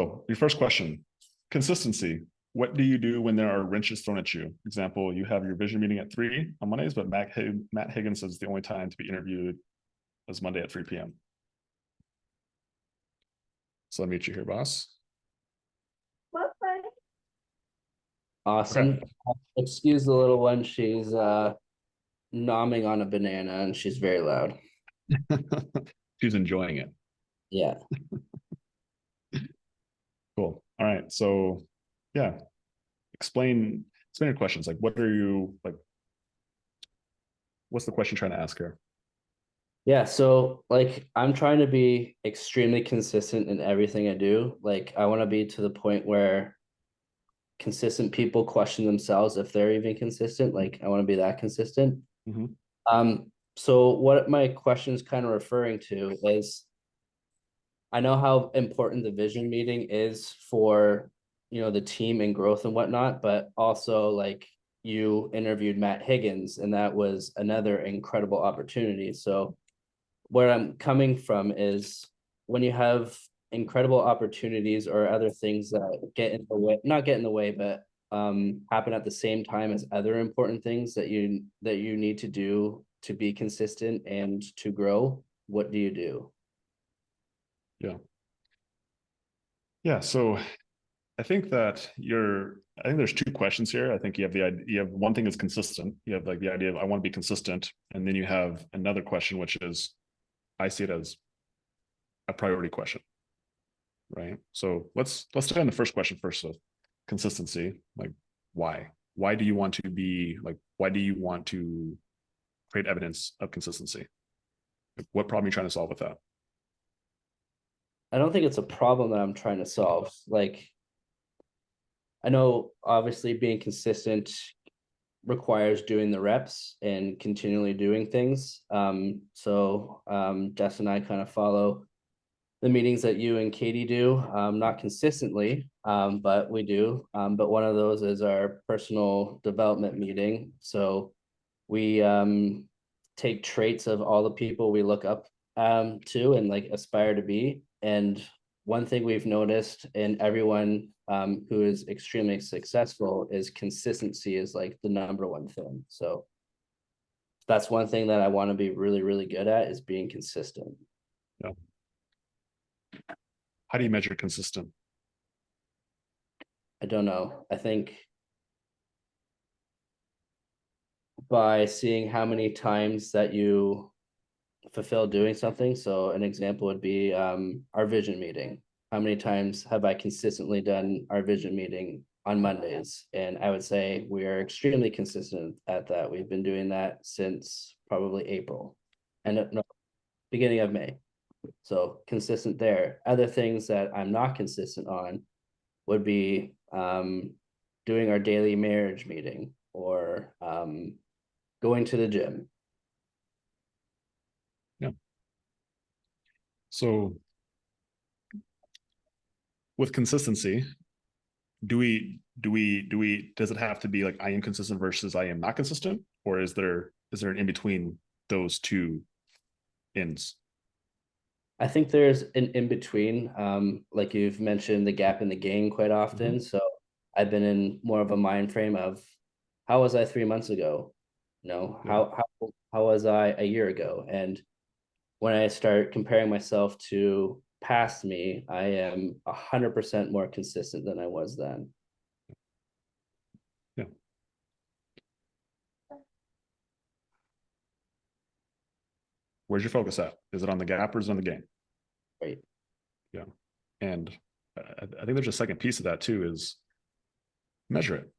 Your first question, consistency. What do you do when there are wrenches thrown at you? Example, you have your vision meeting at 3 on Mondays, but Matt Higgins says the only time to be interviewed is Monday at 3 p.m. So let me meet you here, boss. Awesome. Excuse the little one. She's nomming on a banana and she's very loud. She's enjoying it. Yeah. Cool. All right. So yeah. Explain your questions. Like what are you like? What's the question you're trying to ask her? Yeah, so like I'm trying to be extremely consistent in everything I do. Like I want to be to the point where consistent people question themselves if they're even consistent. Like I want to be that consistent. Mm-hmm. So what my question is kind of referring to is I know how important the vision meeting is for, the team and growth and whatnot, but also like you interviewed Matt Higgins and that was another incredible opportunity. So where I'm coming from is when you have incredible opportunities or other things that get in the way, not get in the way, but happen at the same time as other important things that you need to do to be consistent and to grow, what do you do? Yeah. Yeah. So I think there's two questions here. I think you have the idea, you have one thing is consistent. You have like the idea of I want to be consistent. And then you have another question, which is I see it as a priority question. Right. So let's start on the first question first. So consistency, like why? Why do you want to be like, why do you want to create evidence of consistency? Like, what problem are you trying to solve with that? I don't think it's a problem that I'm trying to solve. Like, I know obviously being consistent requires doing the reps and continually doing things. Jess and I kind of follow the meetings that you and Katie do, not consistently, but we do. But one of those is our personal development meeting. So we take traits of all the people we look up to and like aspire to be. And one thing we've noticed in everyone who is extremely successful is consistency is like the number one thing. So that's one thing that I want to be really, really good at is being consistent. Yeah. How do you measure consistent? I don't know. I think by seeing how many times that you fulfill doing something. So an example would be our vision meeting. How many times have I consistently done our vision meeting on Mondays? And I would say we are extremely consistent at that. We've been doing that since probably April and no, beginning of May. So consistent there. Other things that I'm not consistent on would be doing our daily marriage meeting or going to the gym. Yeah. So with consistency, does it have to be like I am consistent versus I am not consistent? Or is there an in between those two ends? I think there's an in between. Like you've mentioned the gap in the game quite often. Mm-hmm. So I've been in more of a mind frame of how was I 3 months ago? Yeah. How was I a year ago? And when I start comparing myself to past me, I am 100% more consistent than I was then. Yeah. Where's your focus at? Is it on the gap or is it on the game? Right. Yeah. And I think there's a second piece of that too is measure it.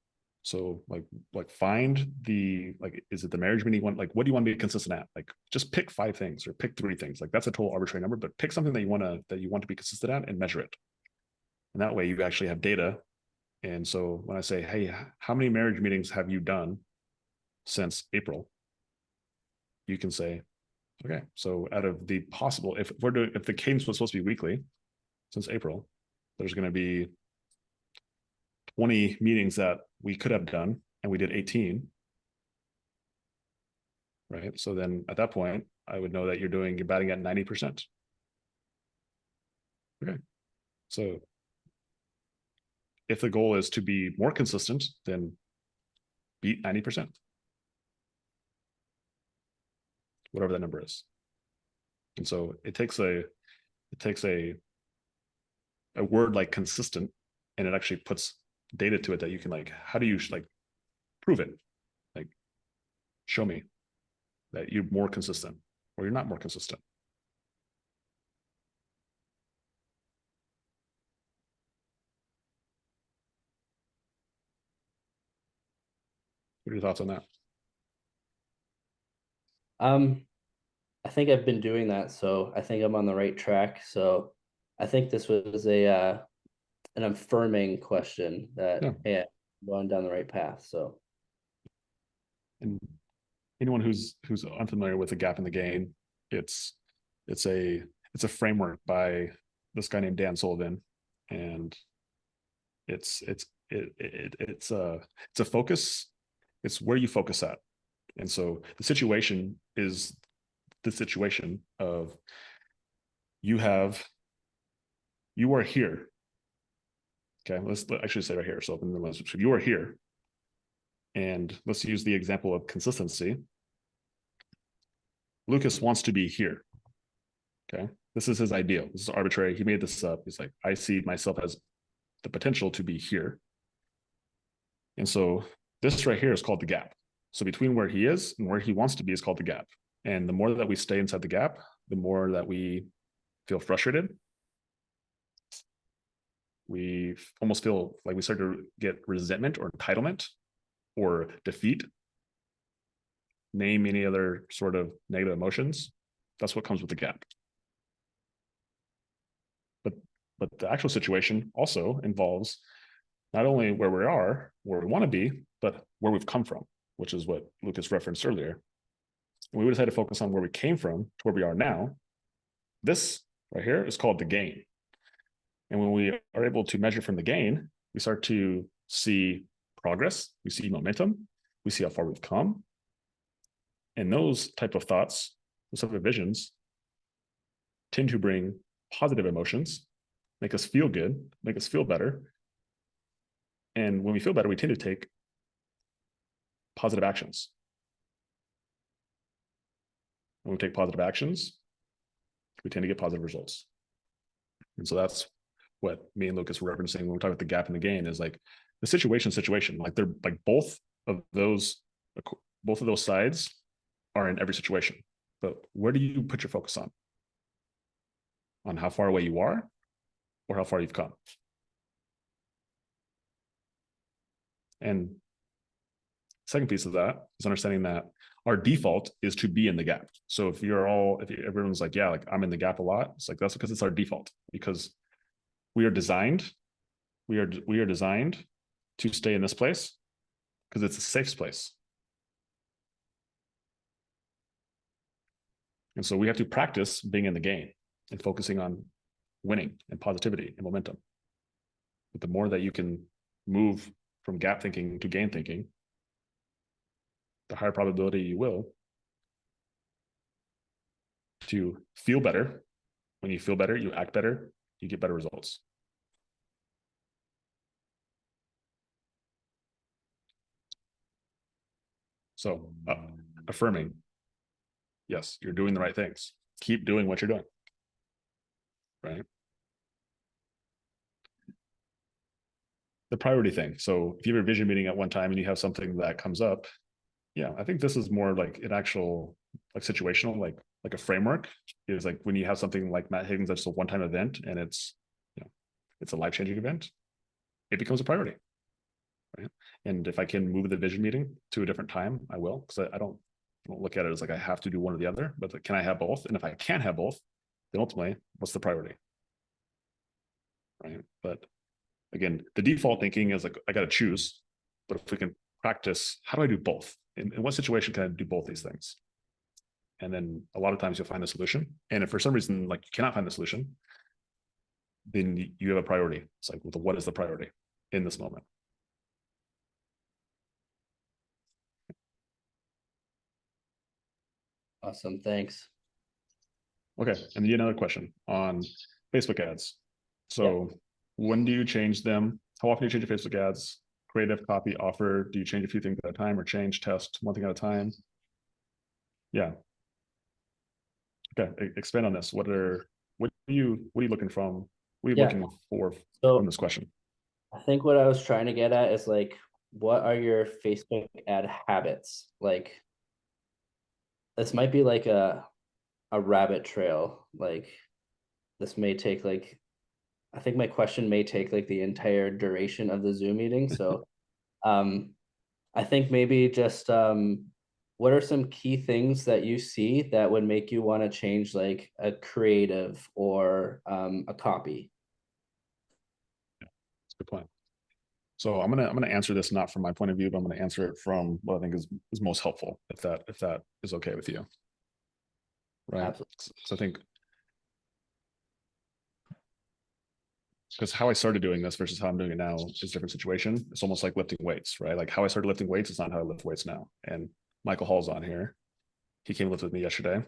So like find the like is it the marriage meeting one? Like what do you want to be consistent at? Like just pick 5 things or pick 3 things. Like that's a total arbitrary number, but pick something that you want to be consistent at and measure it. And that way you actually have data. And so when I say, hey, how many marriage meetings have you done since April? You can say, okay, so out of the possible, if the cadence was supposed to be weekly since April, there's going to be 20 meetings that we could have done and we did 18. Right. So then at that point, I would know that you're batting at 90%. Okay. So if the goal is to be more consistent, then beat 90%, whatever that number is. And so it takes a word like consistent, and it actually puts data to it that you can like, how do you like prove it? Like, show me that you're more consistent or you're not more consistent. What are your thoughts on that? I think I've been doing that, so I think I'm on the right track. So I think this was a an affirming question that Yeah. hey, I'm going down the right path. So And anyone who's unfamiliar with the gap in the gain, it's it's a it's a framework by this guy named Dan Sullivan, and it's a focus. It's where you focus at, and so the situation is the situation of you are here. Okay, let's actually say right here. So you are here, and let's use the example of consistency. Lucas wants to be here. Okay, this is his ideal. This is arbitrary. He made this up. He's like, I see myself as the potential to be here. And so this right here is called the gap. So between where he is and where he wants to be is called the gap. And the more that we stay inside the gap, the more that we feel frustrated. We almost feel like we start to get resentment or entitlement or defeat. Name any other sort of negative emotions. That's what comes with the gap. But the actual situation also involves not only where we are, where we want to be, but where we've come from, which is what Lucas referenced earlier. And we decided to focus on where we came from to where we are now. This right here is called the gain. And when we are able to measure from the gain, we start to see progress, we see momentum, we see how far we've come. And those type of thoughts, those type of visions tend to bring positive emotions, make us feel good, make us feel better. And when we feel better, we tend to take positive actions. When we take positive actions, we tend to get positive results. And so that's what me and Lucas were referencing when we're talking about the gap in the gain is like the situation. Like they're like both of those sides are in every situation. But where do you put your focus on? On how far away you are or how far you've come? And second piece of that is understanding that our default is to be in the gap. So if everyone's like, yeah, like I'm in the gap a lot, it's like that's because it's our default, because we are designed to stay in this place because it's a safe place. And so we have to practice being in the game and focusing on winning and positivity and momentum. But the more that you can move from gap thinking to gain thinking, the higher probability you will to feel better. When you feel better, you act better, you get better results. So affirming, yes, you're doing the right things. Keep doing what you're doing, right? The priority thing. So if you have a vision meeting at one time and you have something that comes up, yeah, I think this is more like an actual like situational, like a framework is like when you have something like Matt Higgins, that's a one-time event and it's, it's a life-changing event, it becomes a priority. Right. And if I can move the vision meeting to a different time, I will, because I don't look at it as like I have to do one or the other, but can I have both? And if I can't have both, then ultimately, what's the priority? Right. But again, the default thinking is like, I got to choose. But if we can practice, how do I do both? In what situation can I do both these things? And then a lot of times you'll find a solution. And if for some reason, like you cannot find the solution, then you have a priority. It's like, well, what is the priority in this moment? awesome, thanks. Okay, and another question on Facebook ads. So when do you change them? how often do you change your Facebook ads? Creative, copy, offer. Do you change a few things at a time or change, test one thing at a time? Yeah. Okay. Expand on this. What are you looking from? What are you Yeah. looking for from So this question? I think what I was trying to get at is like, what are your Facebook ad habits? Like, this might be like a rabbit trail. Like, this may take like, I think my question may take like the entire duration of the Zoom meeting. So, um, I think maybe just what are some key things that you see that would make you want to change like a creative or a copy? That's a good point. So I'm gonna answer this not from my point of view, but I'm gonna answer it from what I think is most helpful, if that is okay with you. Right. Absolutely. So I think because how I started doing this versus how I'm doing it now is a different situation. It's almost like lifting weights, right? Like how I started lifting weights is not how I lift weights now. And Michael Hall's on here. He came and lifted with me yesterday.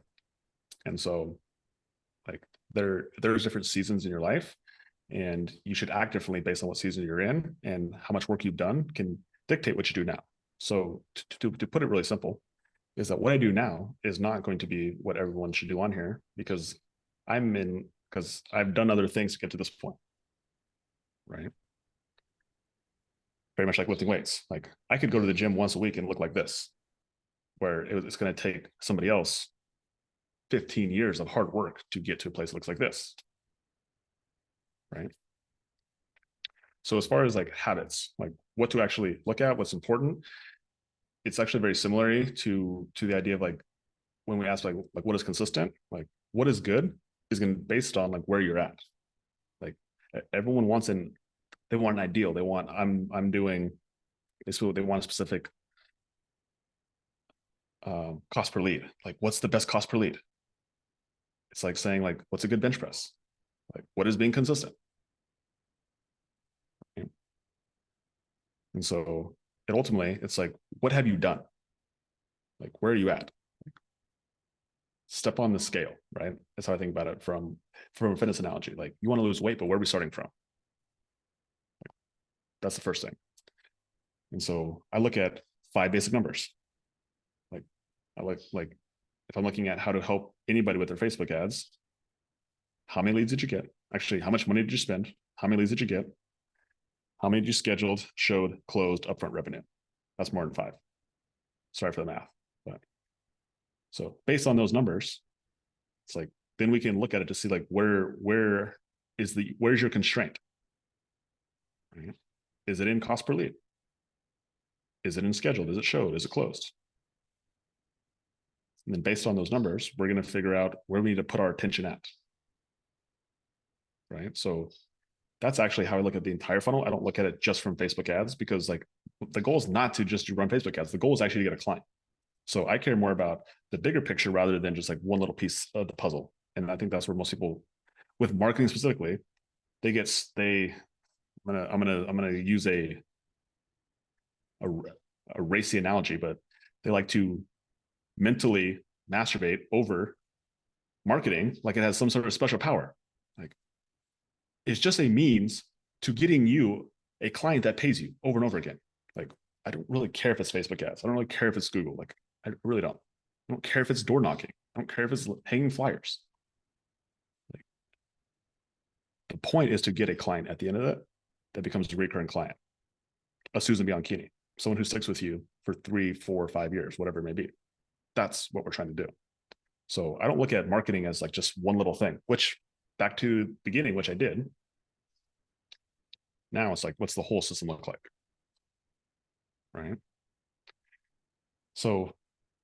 And so like there's different seasons in your life, and you should act differently based on what season you're in, and how much work you've done can dictate what you do now. So to put it really simple, is that what I do now is not going to be what everyone should do on here, because I've done other things to get to this point, right? Very much like lifting weights. Like I could go to the gym once a week and look like this, where it's going to take somebody else 15 years of hard work to get to a place that looks like this, right? So as far as like habits, like what to actually look at, what's important, it's actually very similar to the idea of like when we ask like what is consistent, like what is good is going to be based on like where you're at. Like everyone wants they want an ideal. They want I'm doing basically they want a specific cost per lead. Like what's the best cost per lead? It's like saying like what's a good bench press? Like what is being consistent? And so it ultimately it's like what have you done? Like where are you at? Step on the scale, right? That's how I think about it from a fitness analogy. Like you want to lose weight, but where are we starting from? That's the first thing. And so I look at 5 basic numbers. Like I like if I'm looking at how to help anybody with their Facebook ads, how many leads did you get? Actually, how much money did you spend? How many leads did you get? How many did you scheduled, showed, closed, upfront revenue? That's more than 5. Sorry for the math. But so based on those numbers, it's like then we can look at it to see like where's your constraint? Right? Is it in cost per lead? Is it in scheduled? Is it showed? Is it closed? And then based on those numbers, we're going to figure out where we need to put our attention at. Right. So that's actually how I look at the entire funnel. I don't look at it just from Facebook ads, because like the goal is not to just run Facebook ads. The goal is actually to get a client. So I care more about the bigger picture rather than just like one little piece of the puzzle. And I think that's where most people with marketing specifically, I'm gonna use a racy analogy, but they like to mentally masturbate over marketing like it has some sort of special power. Like it's just a means to getting you a client that pays you over and over again. Like I don't really care if it's Facebook ads. I don't really care if it's Google. Like I really don't. I don't care if it's door knocking. I don't care if it's hanging flyers. Like the point is to get a client at the end of it that becomes a recurring client, a Susan Bianchini, someone who sticks with you for 3, 4, 5 years, whatever it may be. That's what we're trying to do. So I don't look at marketing as like just one little thing, which back to the beginning, which I did. Now it's like, what's the whole system look like? Right. So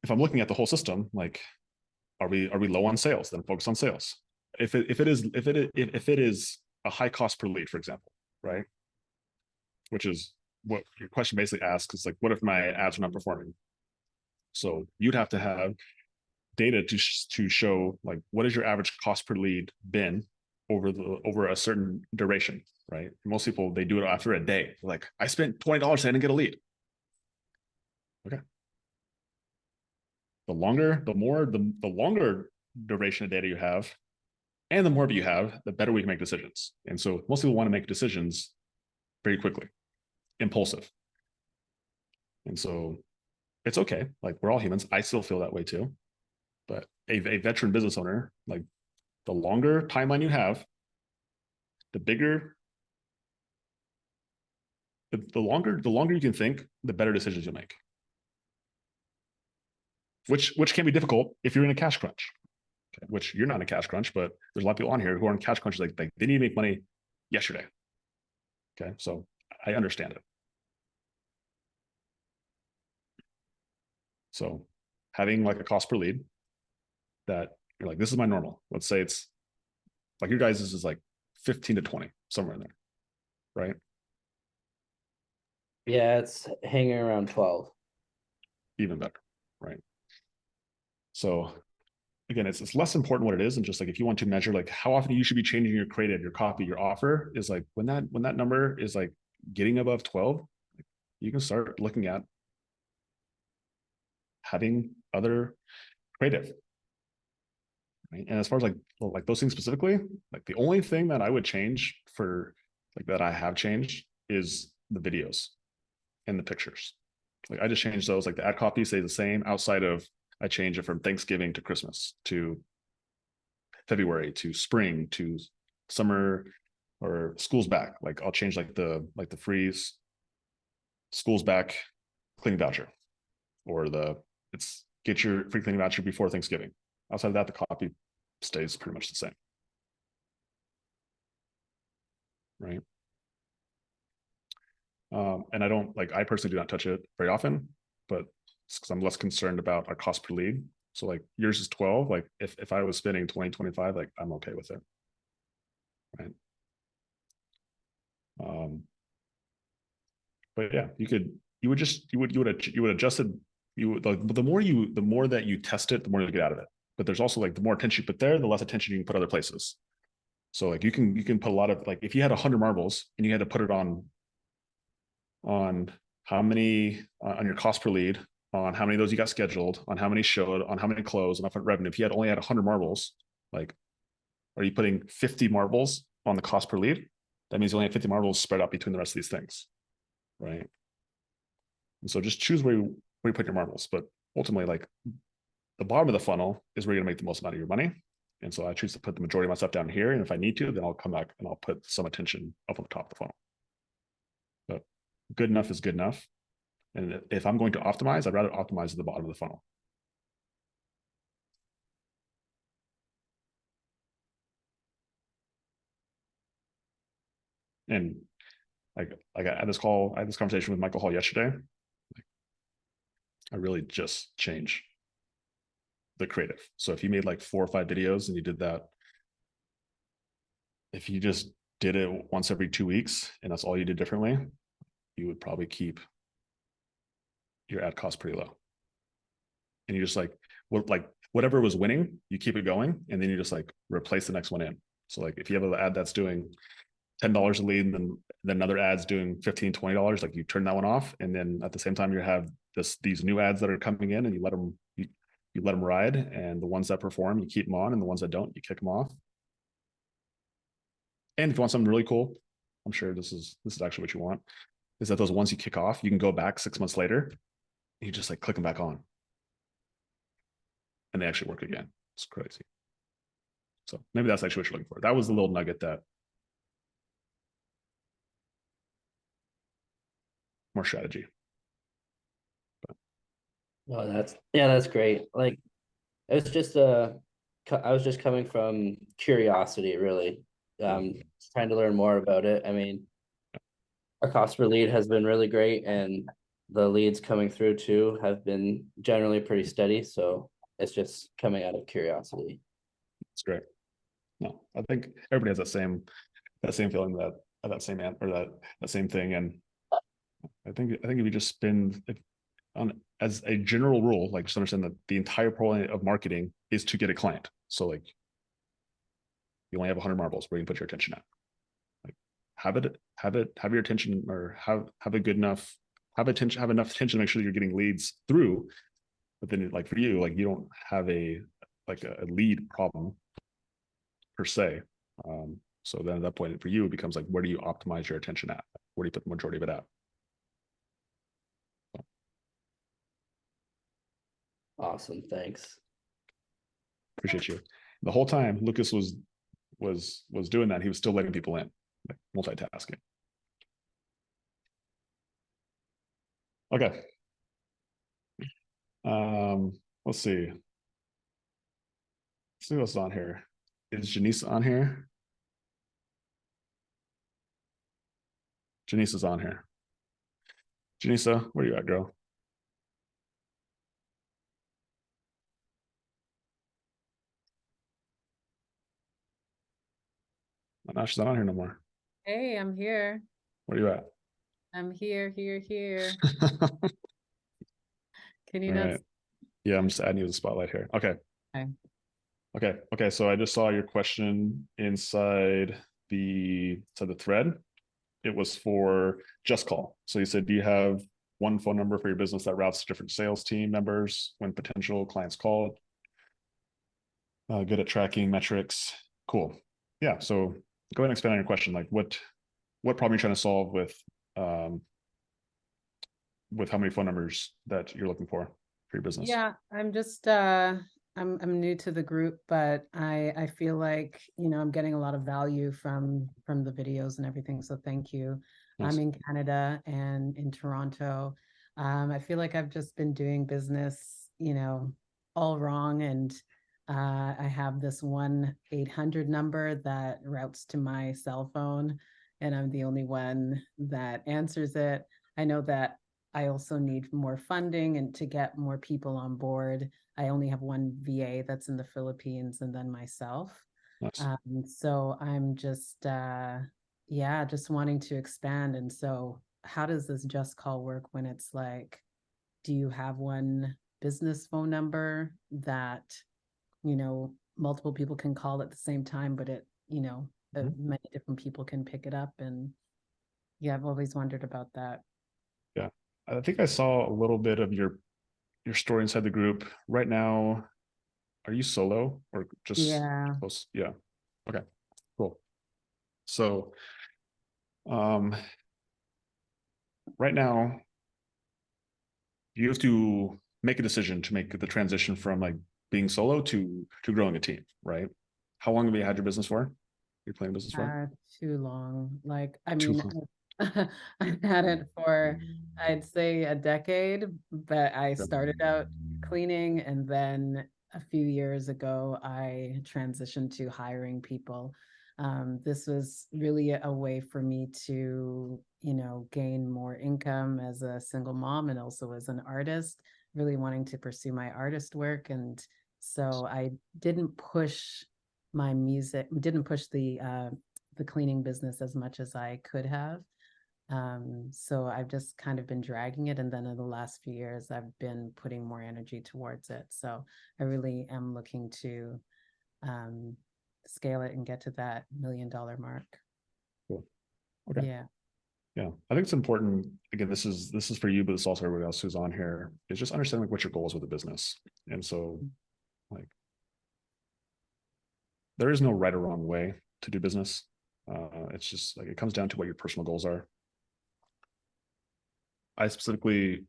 if I'm looking at the whole system, like, are we low on sales? Then focus on sales. If it is a high cost per lead, for example, right? Which is what your question basically asks is like, what if my ads are not performing? So you'd have to have data to show like what is your average cost per lead been over a certain duration, right? Most people they do it after a day. Like I spent $20, I didn't get a lead. Okay. The longer duration of data you have, and the more of you have, the better we can make decisions. And so most people want to make decisions very quickly, impulsive. And so it's okay. Like we're all humans. I still feel that way too. But a veteran business owner, like the longer timeline you have, the bigger, the longer you can think, the better decisions you'll make. Which can be difficult if you're in a cash crunch. Okay, which you're not in a cash crunch, but there's a lot of people on here who are in cash crunch. Like they need to make money yesterday. Okay, so I understand it. So having like a cost per lead that you're like, this is my normal. Let's say it's like your guys' is like 15 to 20, somewhere in there, right? Yeah, it's hanging around 12. Even better, right? So again, it's less important what it is, and just like if you want to measure like how often you should be changing your creative, your copy, your offer, is like when that number is like getting above 12, you can start looking at having other creative. Right? And as far as like those things specifically, like the only thing that I would change for like that I have changed is the videos and the pictures. Like I just changed those. Like the ad copy stays the same outside of I change it from Thanksgiving to Christmas to February to spring to summer or school's back. Like I'll change like the freeze school's back cleaning voucher or the it's get your free cleaning voucher before Thanksgiving. Outside of that, the copy stays pretty much the same. Right. And I don't like I personally do not touch it very often, but it's because I'm less concerned about our cost per lead. So like yours is 12. Like if I was spending 20, 25, like I'm okay with it. Right. But yeah, you would adjust it. You would like the more that you test it, the more you get out of it. But there's also like the more attention you put there, the less attention you can put other places. So like you can put a lot of like if you had 100 marbles and you had to put it on how many on your cost per lead, on how many of those you got scheduled, on how many showed, on how many closed, on upfront revenue. If you had only had 100 marbles, like are you putting 50 marbles on the cost per lead? That means you only have 50 marbles spread out between the rest of these things, right? And so just choose where you put your marbles. But ultimately, like the bottom of the funnel is where you're gonna make the most amount of your money. And so I choose to put the majority of my stuff down here. And if I need to, then I'll come back and I'll put some attention up on the top of the funnel. But good enough is good enough. And if I'm going to optimize, I'd rather optimize at the bottom of the funnel. And like I had this conversation with Michael Hall yesterday. I really just change the creative. So if you made like 4 or 5 videos and you did that, if you just did it once every 2 weeks and that's all you did differently, you would probably keep your ad cost pretty low. And you just like whatever was winning, you keep it going, and then you just like replace the next one in. So like if you have an ad that's doing $10 a lead, and then another ad's doing $15, $20, like you turn that one off, and then at the same time you have these new ads that are coming in, and you let them ride, and the ones that perform you keep them on, and the ones that don't you kick them off. And if you want something really cool, I'm sure this is actually what you want, is that those ones you kick off, you can go back 6 months later, and you just like click them back on, and they actually work again. It's crazy. So maybe that's actually what you're looking for. That was the little nugget that more strategy. Oh, that's great. Like it was just I was just coming from curiosity, really. Trying to learn more about it. I mean, our cost per lead has been really great, and the leads coming through too have been generally pretty steady. So it's just coming out of curiosity. It's great. No, I think everybody has that same feeling, that same or that same thing. And I think if you just spend on as a general rule, like just understand that the entire point of marketing is to get a client. So like you only have 100 marbles, where you can put your attention at. Like have your attention, or have a good enough have enough attention to make sure that you're getting leads through. But then like for you, like you don't have a lead problem per se. So then at that point for you, it becomes like, where do you optimize your attention at? where do you put the majority of it at? Awesome, thanks. Appreciate you. The whole time Lucas was doing that, he was still letting people in, like multitasking. Okay. Let's see. Let's see what's on here. Is Janice on here? Janice is on here. Janisa, where you at, girl? No, she's not on here no more. Hey, I'm here. Where are you at? I'm here. Can you All not? right. Yeah, I'm just adding you to the spotlight here. Okay. Okay. Okay. So I just saw your question inside the thread. It was for Just Call. So you said, do you have one phone number for your business that routes to different sales team members when potential clients call? Good at tracking metrics. Cool. Yeah. So go ahead and expand on your question. Like what problem you're trying to solve with how many phone numbers that you're looking for your business? Yeah, I'm just I'm new to the group, but I feel like, I'm getting a lot of value from the videos and everything. So thank you. Nice. I'm in Canada and in Toronto. I feel like I've just been doing business, all wrong, and I have this 1-800 number that routes to my cell phone, and I'm the only one that answers it. I know that I also need more funding and to get more people on board. I only have one VA that's in the Philippines and then myself. Nice. So I'm just, just wanting to expand. And so how does this Just Call work when it's like, do you have one business phone number that, multiple people can call at the same time, but many different people can pick it up? And yeah, I've always wondered about that. Yeah. I think I saw a little bit of your story inside the group. Right now, are you solo or just Yeah. close? Yeah. Okay. Cool. So right now you have to make a decision to make the transition from like being solo to growing a team, right? How long have you had your business for? Your playing business for? Too long. Like, I Too mean, long. I've had it for, I'd say, a decade, but I Yeah. started out cleaning, and then a few years ago, I transitioned to hiring people. This was really a way for me to, gain more income as a single mom and also as an artist, really wanting to pursue my artist work. And so I didn't push my music, didn't push the cleaning business as much as I could have. So I've just kind of been dragging it, and then in the last few years I've been putting more energy towards it. So I really am looking to scale it and get to that $1 million mark. Cool. Okay. Yeah. Yeah. I think it's important. Again, this is for you, but it's also everybody else who's on here, is just understanding like what your goals with the business. And so like there is no right or wrong way to do business. It's just like it comes down to what your personal goals are. I specifically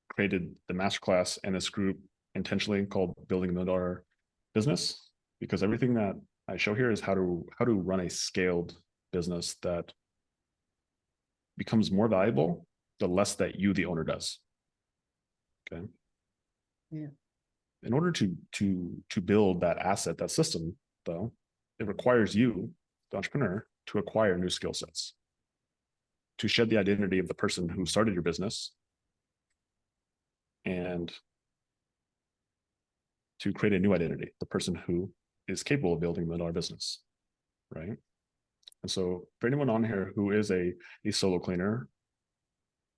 created the masterclass and this group intentionally called Building a $1 Million Business, because everything that I show here is how to run a scaled business that becomes more valuable the less that you, the owner, does. Okay. Yeah. In order to build that asset, that system, though, it requires you, the entrepreneur, to acquire new skill sets, to shed the identity of the person who started your business, and to create a new identity, the person who is capable of building a $1 million business, right? And so for anyone on here who is a solo cleaner,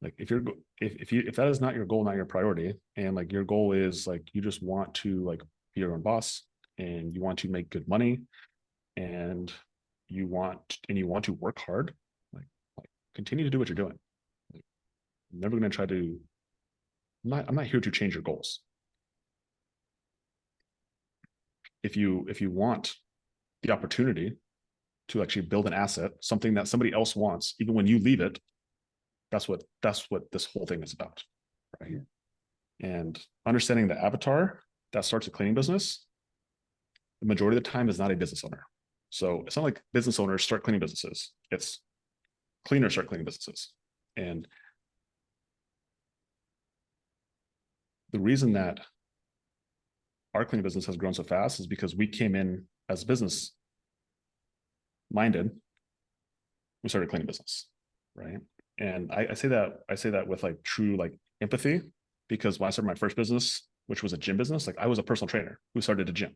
like if that is not your goal, not your priority, and like your goal is like you just want to like be your own boss and you want to make good money and you want to work hard, like continue to do what you're doing. Like, I'm never going to try to. I'm not here to change your goals. If you want the opportunity to actually build an asset, something that somebody else wants, even when you leave it. That's what this whole thing is about, right? Yeah. And understanding the avatar that starts a cleaning business, the majority of the time is not a business owner. So it's not like business owners start cleaning businesses. It's cleaners start cleaning businesses. And the reason that our cleaning business has grown so fast is because we came in as business minded. We started a cleaning business, right? And I say that with like true like empathy, because when I started my first business, which was a gym business, like I was a personal trainer who started a gym,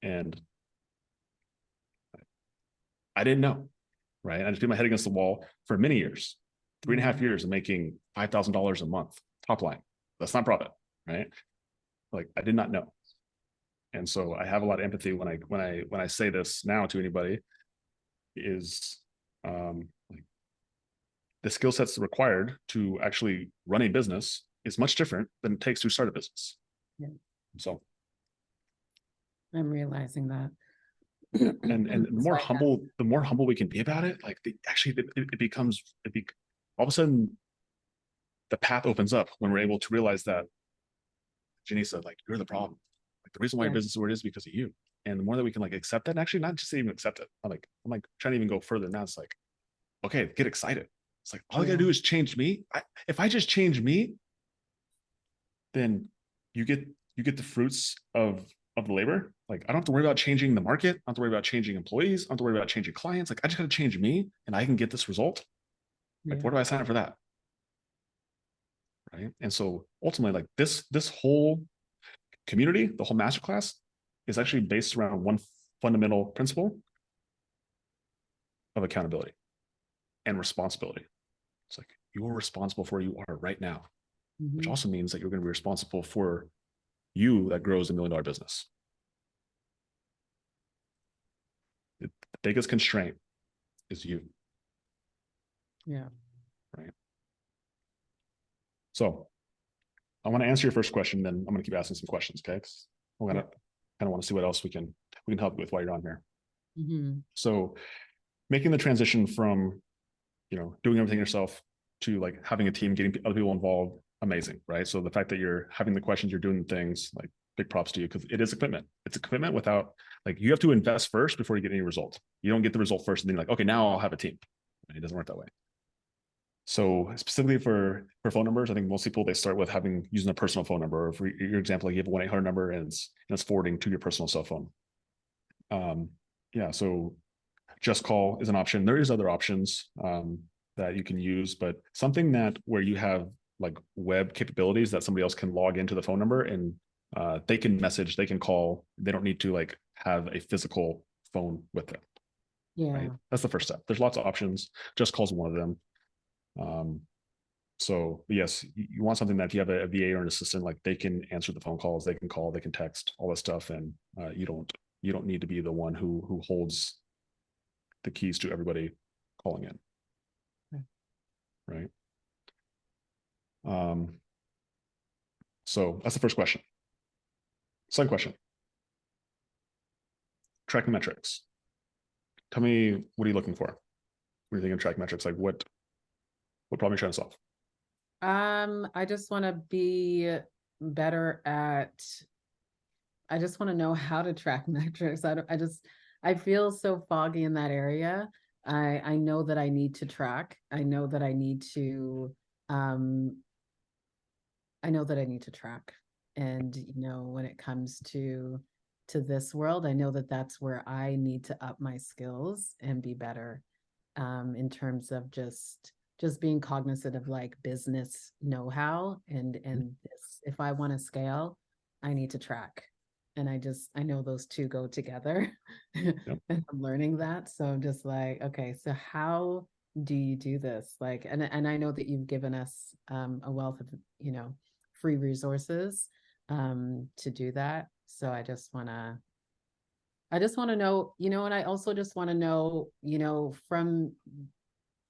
and I didn't know, right? I just beat my head against the wall for many years, 3.5 years of making $5,000 a month top line. That's not profit, right? Like I did not know. And so I have a lot of empathy when I say this now to anybody, is like the skill sets required to actually run a business is much different than it takes to start a business. Yeah. So I'm realizing that. and the more humble we can be about it, like it becomes all of a sudden the path opens up when we're able to realize that, Jenny said, like, you're the problem. Like the reason why your business is where it is because of you. And the more that we can like accept that, and actually not just even accept it. I'm like trying to even go further now. It's like, okay, get excited. It's like, all I gotta do is change me. If I just change me, then you get the fruits of the labor. Like I don't have to worry about changing the market. I don't have to worry about changing employees. I don't have to worry about changing clients. Like I just gotta change me and I can get this result. Like, where do I sign up for that? Right. And so ultimately, like this whole community, the whole masterclass is actually based around one fundamental principle of accountability and responsibility. It's like you're responsible for where you are right now, which also means that you're going to be responsible for you that grows $1 million business. The biggest constraint is you. Yeah. Right. So I want to answer your first question, then I'm going to keep asking some questions, okay? We're going to kind of want to see what else we can help you with while you're on here. So making the transition from, doing everything yourself to like having a team, getting other people involved, amazing, right? So the fact that you're having the questions, you're doing things, like big props to you, because it is a commitment. It's a commitment without, like, you have to invest first before you get any result. You don't get the result first and then you're like, okay, now I'll have a team. It doesn't work that way. So specifically for phone numbers, I think most people, they start with using a personal phone number. Or for your example, like you have a 1-800 number and it's forwarding to your personal cell phone. So just call is an option. There is other options that you can use, but something where you have like web capabilities that somebody else can log into the phone number and they can message, they can call. They don't need to like have a physical phone with them. Yeah. Right? That's the first step. There's lots of options. Just call's one of them. So yes, you want something that if you have a VA or an assistant, like they can answer the phone calls, they can call, they can text, all that stuff, and you don't need to be the one who holds the keys to everybody calling in. Right. So that's the first question. Second question. Tracking metrics. Tell me, what are you looking for? What do you think of track metrics? Like what problem are you trying to solve? I just want to be better at, I just want to know how to track metrics. I feel so foggy in that area. I know that I need to track. I know that I need to track. And when it comes to this world, I know that that's where I need to up my skills and be better in terms of just being cognizant of like business know-how and this, if I want to scale, I need to track. And I know those two go together. Yep. And I'm learning that. So I'm just like, okay, so how do you do this? Like, and I know that you've given us a wealth of, free resources to do that. So I just want to know, and I also just want to know, from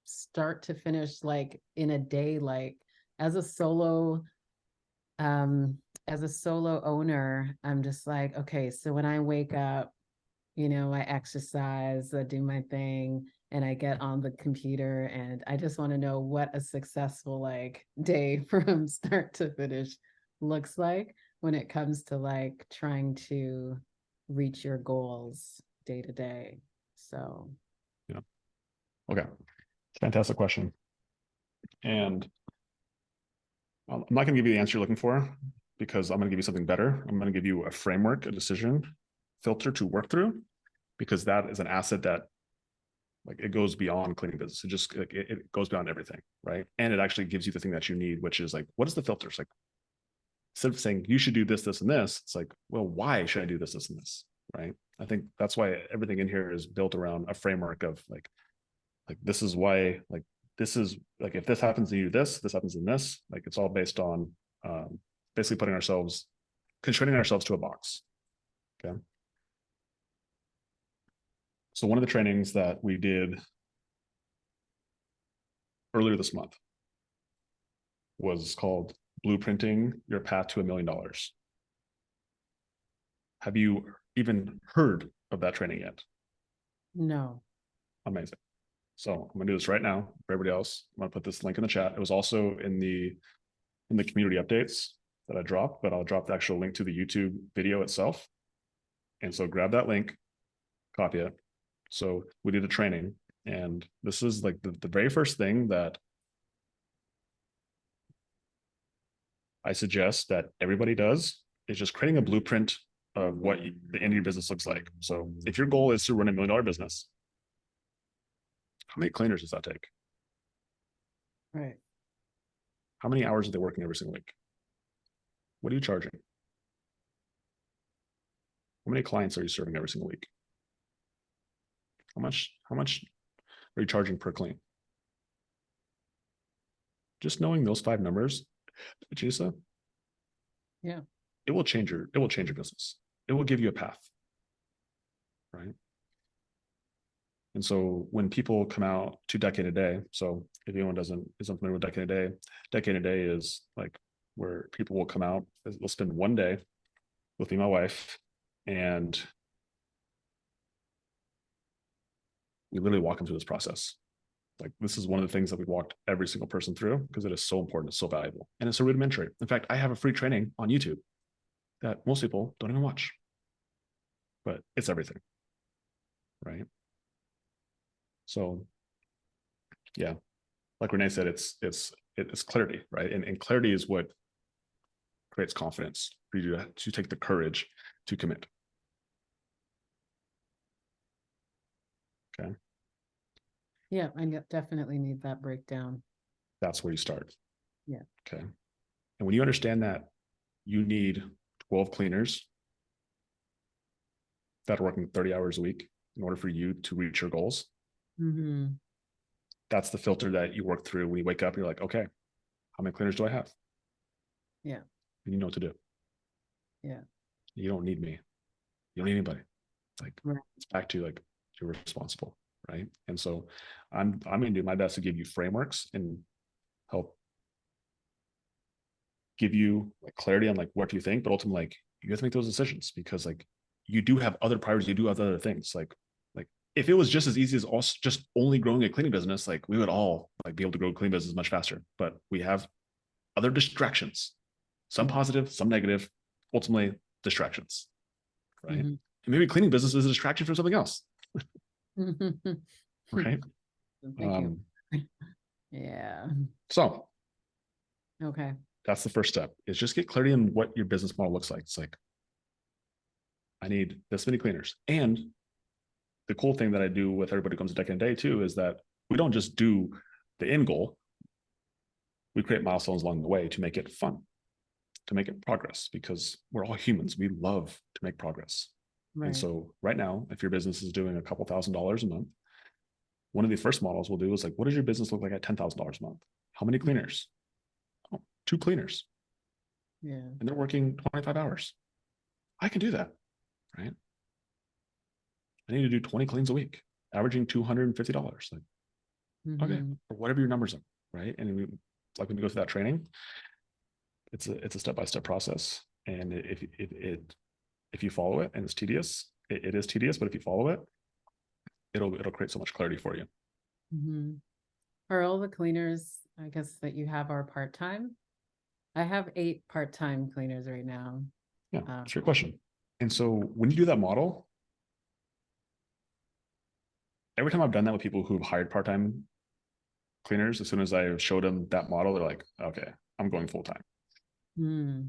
start to finish, like in a day, like as a solo owner, I'm just like, okay, so when I wake up, I exercise, I do my thing, and I get on the computer, and I just want to know what a successful like day from start to finish looks like when it comes to like trying to reach your goals day to day. So, Yeah. Okay. Fantastic question. And I'm not going to give you the answer you're looking for because I'm going to give you something better. I'm going to give you a framework, a decision filter to work through, because that is an asset that like it goes beyond cleaning business. It just like it goes beyond everything, right? And it actually gives you the thing that you need, which is like, what is the filters? Like instead of saying you should do this, this, and this, it's like, well, why should I do this, this, and this? Right. I think that's why everything in here is built around a framework of like this is why, like this is like if this happens to you, this happens in this. Like it's all based on basically constraining ourselves to a box. Okay. So one of the trainings that we did earlier this month was called Blueprinting Your Path to $1 Million. Have you even heard of that training yet? no. Amazing. So I'm gonna do this right now for everybody else. I'm gonna put this link in the chat. It was also in the community updates that I dropped, but I'll drop the actual link to the YouTube video itself. And so grab that link, copy it. So we did a training, and this is like the very first thing that I suggest that everybody does is just creating a blueprint of what the end of your business looks like. So if your goal is to run $1 million business, how many cleaners does that take? Right. How many hours are they working every single week? What are you charging? How many clients are you serving every single week? How much are you charging per clean? Just knowing those 5 numbers, Janisa, Yeah. it will change your business. It will give you a path. Right. And so when people come out to Decade a Day, so if anyone isn't familiar with Decade a Day is like where people will come out, they'll spend one day with me, my wife, and we literally walk them through this process. Like this is one of the things that we walked every single person through because it is so important, it's so valuable, and it's so rudimentary. In fact, I have a free training on YouTube that most people don't even watch, but it's everything, right? So yeah, like Renee said, it's clarity, right? And clarity is what creates confidence for you to take the courage to commit. Okay. Yeah, I definitely need that breakdown. That's where you start. Yeah. Okay. And when you understand that you need 12 cleaners that are working 30 hours a week in order for you to reach your goals, that's the filter that you work through when you wake up. You're like, okay, how many cleaners do I have? Yeah. And you know what to do. Yeah. You don't need me. You don't need anybody. Like right. It's back to like you're responsible, right? And so I'm going to do my best to give you frameworks and help give you like clarity on like what you think, but ultimately like you have to make those decisions because like you do have other priorities, you do have other things. Like if it was just as easy as also just only growing a cleaning business, like we would all like be able to grow a cleaning business much faster. But we have other distractions, some positive, some negative, ultimately distractions, right? And maybe cleaning business is a distraction from something else, right? Thank you. Yeah. So okay. That's the first step is just get clarity on what your business model looks like. It's like, I need this many cleaners. And the cool thing that I do with everybody who comes to Decade a Day too, is that we don't just do the end goal. We create milestones along the way to make it fun, to make it progress, because we're all humans. We love to make progress. Right. And so right now, if your business is doing a couple $1,000s a month, one of the first models we'll do is like, what does your business look like at $10,000 a month? How many cleaners? Oh, 2 cleaners. Yeah. And they're working 25 hours. I can do that, right? I need to do 20 cleans a week, averaging $250. Like, okay, or whatever your numbers are, right? And like when you go through that training, it's a step-by-step process. And if you follow it and it's tedious, it is tedious, but if you follow it, it'll create so much clarity for you. Mhm. Are all the cleaners, I guess, that you have are part-time? I have 8 part-time cleaners right now. Yeah, that's a great question. And so when you do that model, every time I've done that with people who've hired part-time cleaners, as soon as I showed them that model, they're like, okay, I'm going full-time. Hmm.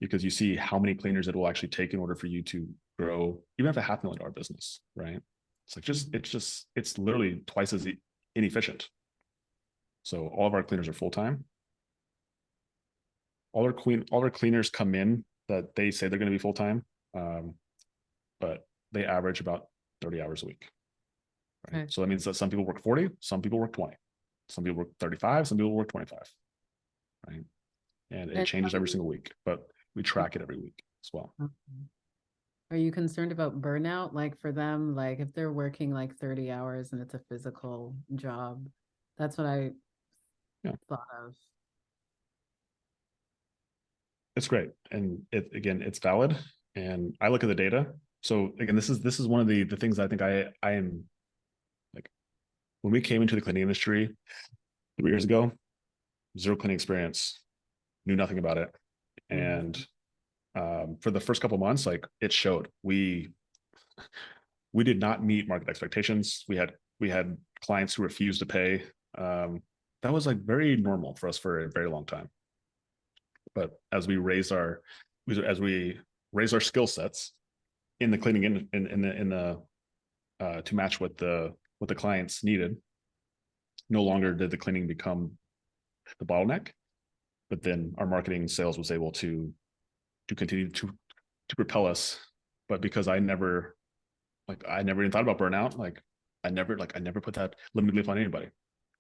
Because you see how many cleaners it will actually take in order for you to grow, even if a $500,000 business, right? It's like it's literally twice as inefficient. So all of our cleaners are full-time. All our cleaners come in that they say they're going to be full-time, but they average about 30 hours a week. Right? Okay. So that means that some people work 40, some people work 20, some people work 35, some people work 25. Right. And it And changes every single week, but we track it every week as well. are you concerned about burnout? Like for them, like if they're working like 30 hours and it's a physical job, that's what I thought of. It's great. And it's valid. And I look at the data. So again, this is one of the things I think I am like, when we came into the cleaning industry 3 years ago, zero cleaning experience, knew nothing about it. And for the first couple of months, like it showed, we did not meet market expectations. We had clients who refused to pay. That was like very normal for us for a very long time. But as we raised our skill sets in the cleaning in the to match what the clients needed, no longer did the cleaning become the bottleneck. But then our marketing sales was able to continue to propel us. But because I never even thought about burnout, I never put that limited belief on anybody.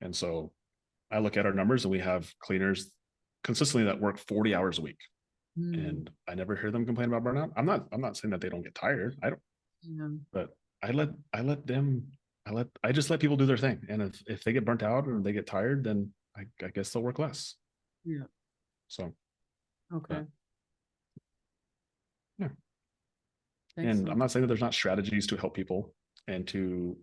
And so I look at our numbers and we have cleaners consistently that work 40 hours a week. And I never hear them complain about burnout. I'm not saying that they don't get tired. I don't, but I just let people do their thing. And if they get burnt out or they get tired, then I guess they'll work less. Yeah. So, Okay. Yeah. Excellent. And I'm not saying that there's not strategies to help people and to,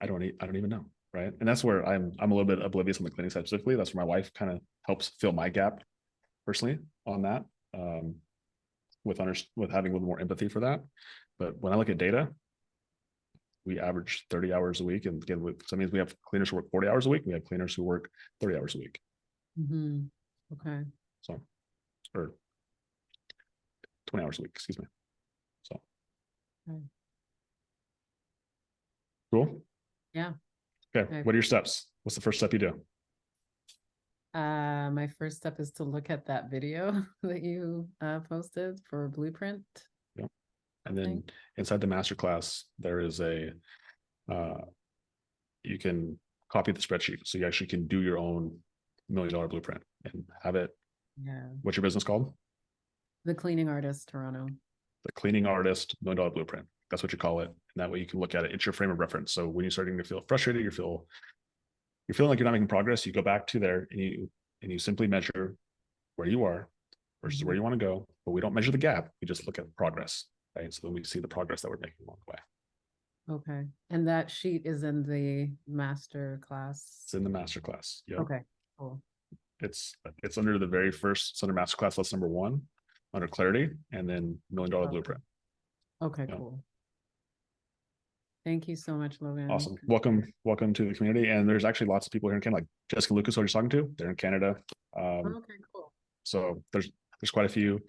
I don't even know. Right. And that's where I'm a little bit oblivious on the cleaning side specifically. That's where my wife kind of helps fill my gap personally on that, with having a little more empathy for that. But when I look at data, we average 30 hours a week. And again, so that means we have cleaners who work 40 hours a week. We have cleaners who work 30 hours a week. Okay. So, or 20 hours a week, excuse me. So, cool. Yeah. Okay. What are your steps? What's the first step you do? My first step is to look at that video that you posted for Blueprint. Yeah. And then inside the masterclass, there is you can copy the spreadsheet. So you actually can do your own $1 million blueprint and have it. Yeah. What's your business called? The Cleaning Artist Toronto. The Cleaning Artist $1 million blueprint. That's what you call it. And that way you can look at it. It's your frame of reference. So when you're starting to feel frustrated, you're feeling like you're not making progress, you go back to there and you simply measure where you are versus where you want to go. But we don't measure the gap. We just look at progress, right? So then we see the progress that we're making along the way. Okay. And that sheet is in the master class. It's in the master class. Yeah. Okay. Cool. It's under the very first, it's under master class lesson number 1 under clarity, and then $1 million blueprint. Okay, cool. Thank you so much, Logan. Awesome. Welcome to the community. And there's actually lots of people here in Canada, like Jessica Lucas, who I was talking to. They're in Canada. Okay, cool. So there's quite a few.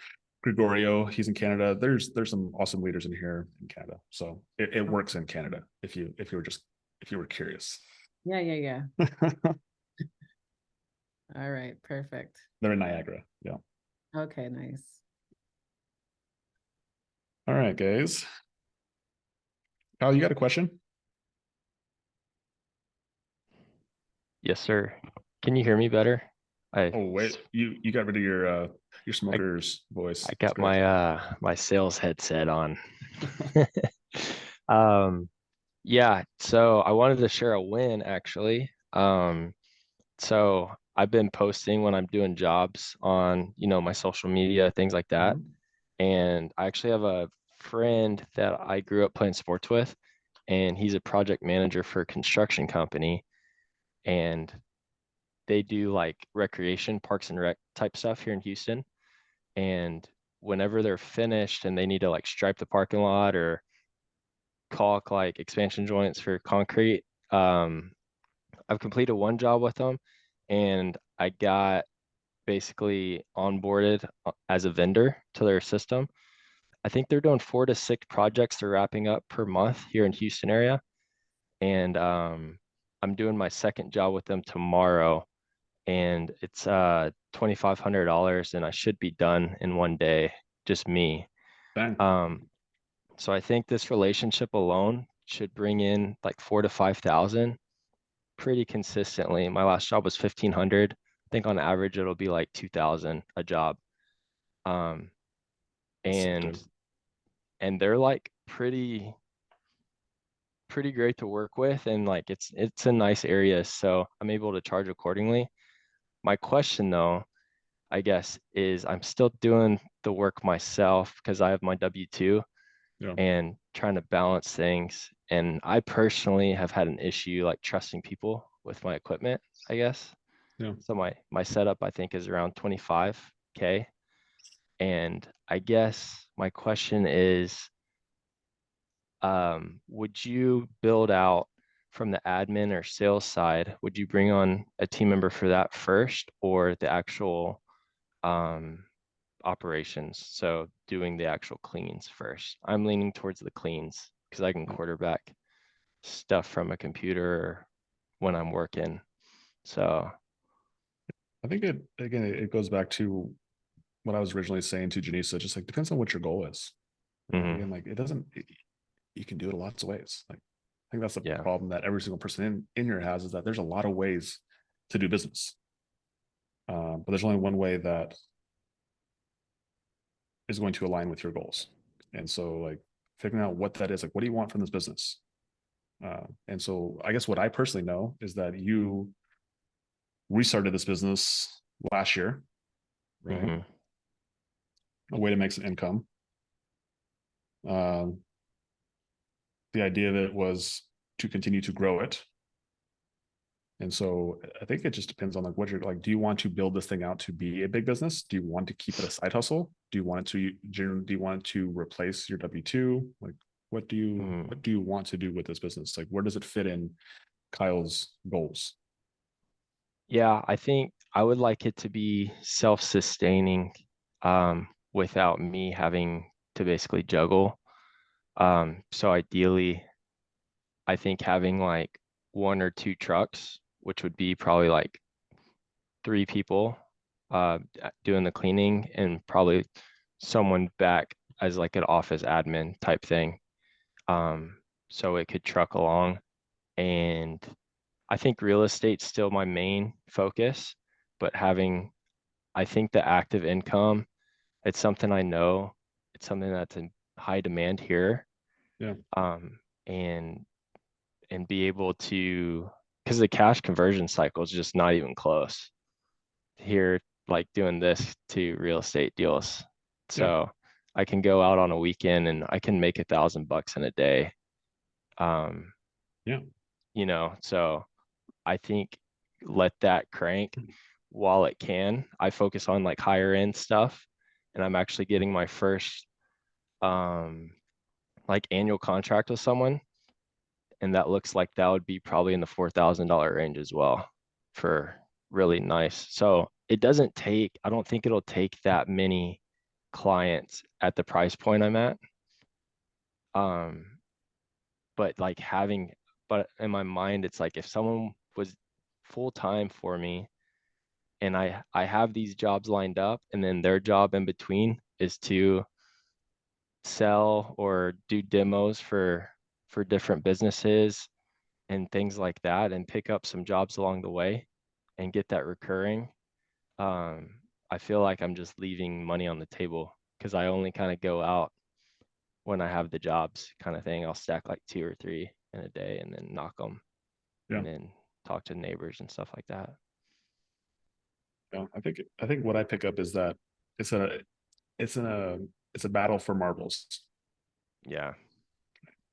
Gregorio, he's in Canada. There's some awesome leaders in here in Canada. So it works in Canada if you were curious. Yeah. All right, perfect. They're in Niagara. Yeah. Okay, nice. All right, guys. Kyle, you got a question? Yes, sir. Can you hear me better? Oh, wait, you got rid of your smoker's voice. I got my sales headset on. Yeah, so I wanted to share a win actually. So I've been posting when I'm doing jobs on, my social media, things like that. And I actually have a friend that I grew up playing sports with, and he's a project manager for a construction company, and they do like recreation, parks and rec type stuff here in Houston. And whenever they're finished and they need to like stripe the parking lot or caulk like expansion joints for concrete, I've completed one job with them, and I got basically onboarded as a vendor to their system. I think they're doing 4 to 6 projects they're wrapping up per month here in Houston area. And I'm doing my second job with them tomorrow, and it's $2,500, and I should be done in one day, just me. Bang. So I think this relationship alone should bring in like 4 to 5 thousand pretty consistently. My last job was 1,500. I think on average it'll be like 2,000 a job. Um, Sick, and dude. and they're like pretty great to work with, and like it's a nice area, so I'm able to charge accordingly. My question though, I guess, is I'm still doing the work myself because I have my W-2 Yeah. and trying to balance things. And I personally have had an issue like trusting people with my equipment, I guess. Yeah. So my setup I think is around 25K. And I guess my question is, would you build out from the admin or sales side? Would you bring on a team member for that first, or the actual um, operations? So doing the actual cleans first. I'm leaning towards the cleans because I can quarterback stuff from a computer when I'm working. So, I think it goes back to what I was originally saying to Janisa, just like depends on what your goal is. Right? mhm, Again, like you can do it lots of ways. Like I think that's the yeah, problem that every single person in here has, is that there's a lot of ways to do business. But there's only one way that is going to align with your goals. And so like figuring out what that is, like what do you want from this business? And so I guess what I personally know is that you restarted this business last year, right? mhm, A way to make some income. Um, the idea of it was to continue to grow it. And so I think it just depends on like what you're like. Do you want to build this thing out to be a big business? Do you want to keep it a side hustle? Do you want it to do you want it to replace your W-2? Like mhm. what do you want to do with this business? Like where does it fit in Kyle's goals? Yeah, I think I would like it to be self-sustaining, without me having to basically juggle. So ideally, I think having like 1 or 2 trucks, which would be probably like 3 people doing the cleaning, and probably someone back as like an office admin type thing. Um, so it could truck along. And I think real estate's still my main focus, but having, I think the active income, it's something I know, it's something that's in high demand here. Yeah, Um, and be able to, because the cash conversion cycle is just not even close here, like doing this to real estate deals. yeah, So I can go out on a weekend and I can make $1,000 in a day. Um, yeah, so I think let that crank while it can. I focus on like higher end stuff, and I'm actually getting my first um like annual contract with someone, and that looks like that would be probably in the $4,000 range as well for really nice. So it doesn't take, I don't think it'll take that many clients at the price point I'm at. Um, but like having, but in my mind, it's like if someone was full time for me, and I have these jobs lined up, and then their job in between is to sell or do demos for different businesses and things like that, and pick up some jobs along the way and get that recurring. um I feel like I'm just leaving money on the table because I only kind of go out when I have the jobs kind of thing. I'll stack like 2 or 3 in a day and then knock them, yeah, and then talk to neighbors and stuff like that. yeah. I think what I pick up is that it's a it's a it's a battle for marbles. Yeah.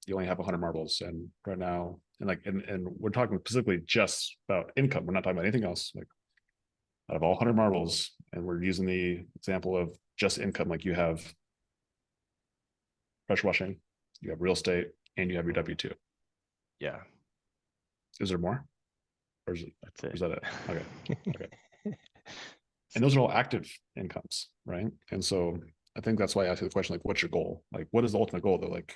You only have 100 marbles, and right now, and we're talking specifically just about income. We're not talking about anything else. Like, out of all 100 marbles, and we're using the example of just income, like you have pressure washing, you have real estate, and you have your W-2. Yeah. Is there more? Or That's it. is that it? Okay. And those are all active incomes, right? And so I think that's why I asked you the question, like, what's your goal? Like, what is the ultimate goal? Though, like,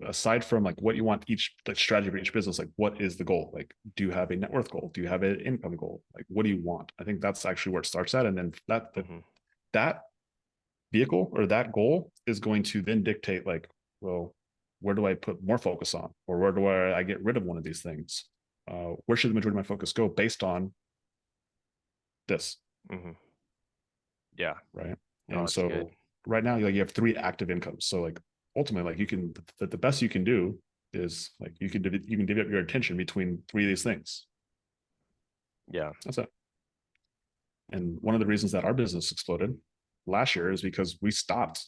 aside from like what you want each like strategy for each business, like, what is the goal? Like, do you have a net worth goal? Do you have an income goal? Like, what do you want? I think that's actually where it starts at, and then that vehicle or that goal is going to then dictate, like, well, where do I put more focus on, or where do I get rid of one of these things? Where should the majority of my focus go based on this? Yeah. Right. No, And so good. right now, like, you have 3 active incomes. So like ultimately, like, you can the best you can do is like you can divvy up your attention between 3 of these things. Yeah. That's it. And one of the reasons that our business exploded last year is because we stopped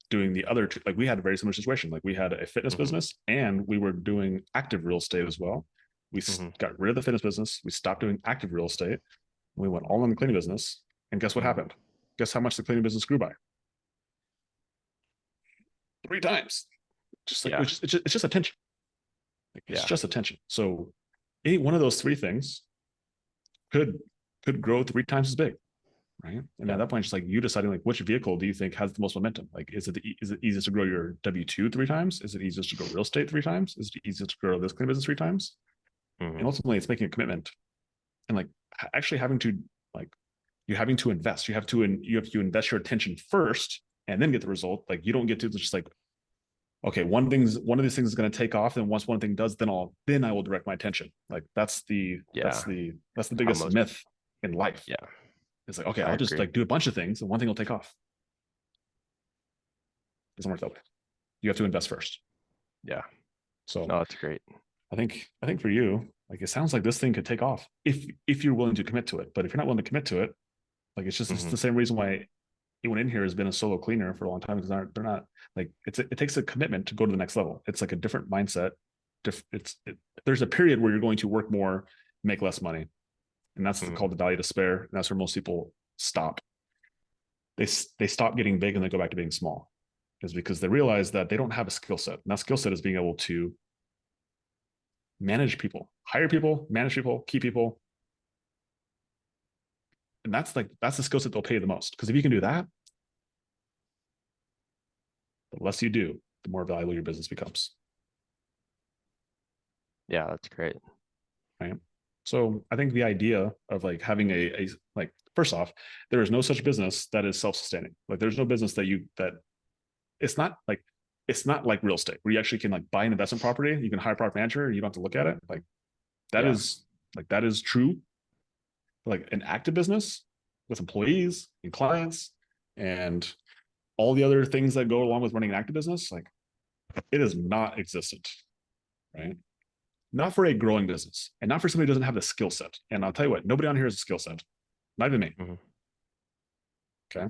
doing the other two. Like, we had a very similar situation. Like, we had a fitness business, and we were doing active real estate as well. We got rid of the fitness business. We stopped doing active real estate. We went all in the cleaning business. And guess what happened? Guess how much the cleaning business grew by? 3 times. Just like, it's just attention. Like, it's just attention. So any one of those 3 things could grow 3 times as big, right? And at that point, it's like you deciding, like, which vehicle do you think has the most momentum? Like, is it easiest to grow your W-2 3 times? Is it easiest to grow real estate 3 times? Is it easiest to grow this cleaning business 3 times? And ultimately, it's making a commitment, and like actually having to, like, you're having to invest. You have to invest your attention first, and then get the result. Like, you don't get to just like, okay, one of these things is going to take off, and once one thing does, then I will direct my attention. Like, that's the biggest myth in life. Yeah. It's like, okay, I'll just like do a bunch of things, and one thing will take off. It doesn't work that way. You have to invest first. Yeah. So no, that's great. I think for you, like, it sounds like this thing could take off if you're willing to commit to it. But if you're not willing to commit to it, like, it's just it's the same reason why anyone in here has been a solo cleaner for a long time, because they're not like, it takes a commitment to go to the next level. It's like a different mindset. There's a period where you're going to work more, make less money, and that's called the valley of despair. And that's where most people stop. They stop getting big, and they go back to being small, is because they realize that they don't have a skill set. And that skill set is being able to manage people, hire people, manage people, keep people. And that's the skill set they'll pay the most. Because if you can do that, the less you do, the more valuable your business becomes. Yeah, that's great. Right. So I think the idea of like having a like, first off, there is no such business that is self-sustaining. Like, there's no business that it's not like real estate, where you actually can like buy an investment property, you can hire a property manager, and you don't have to look at it. Like, that is true. Like, an active business with employees and clients and all the other things that go along with running an active business, like, it is not existent, right? Not for a growing business, and not for somebody who doesn't have the skill set. And I'll tell you what, nobody on here has a skill set, not even me. Okay.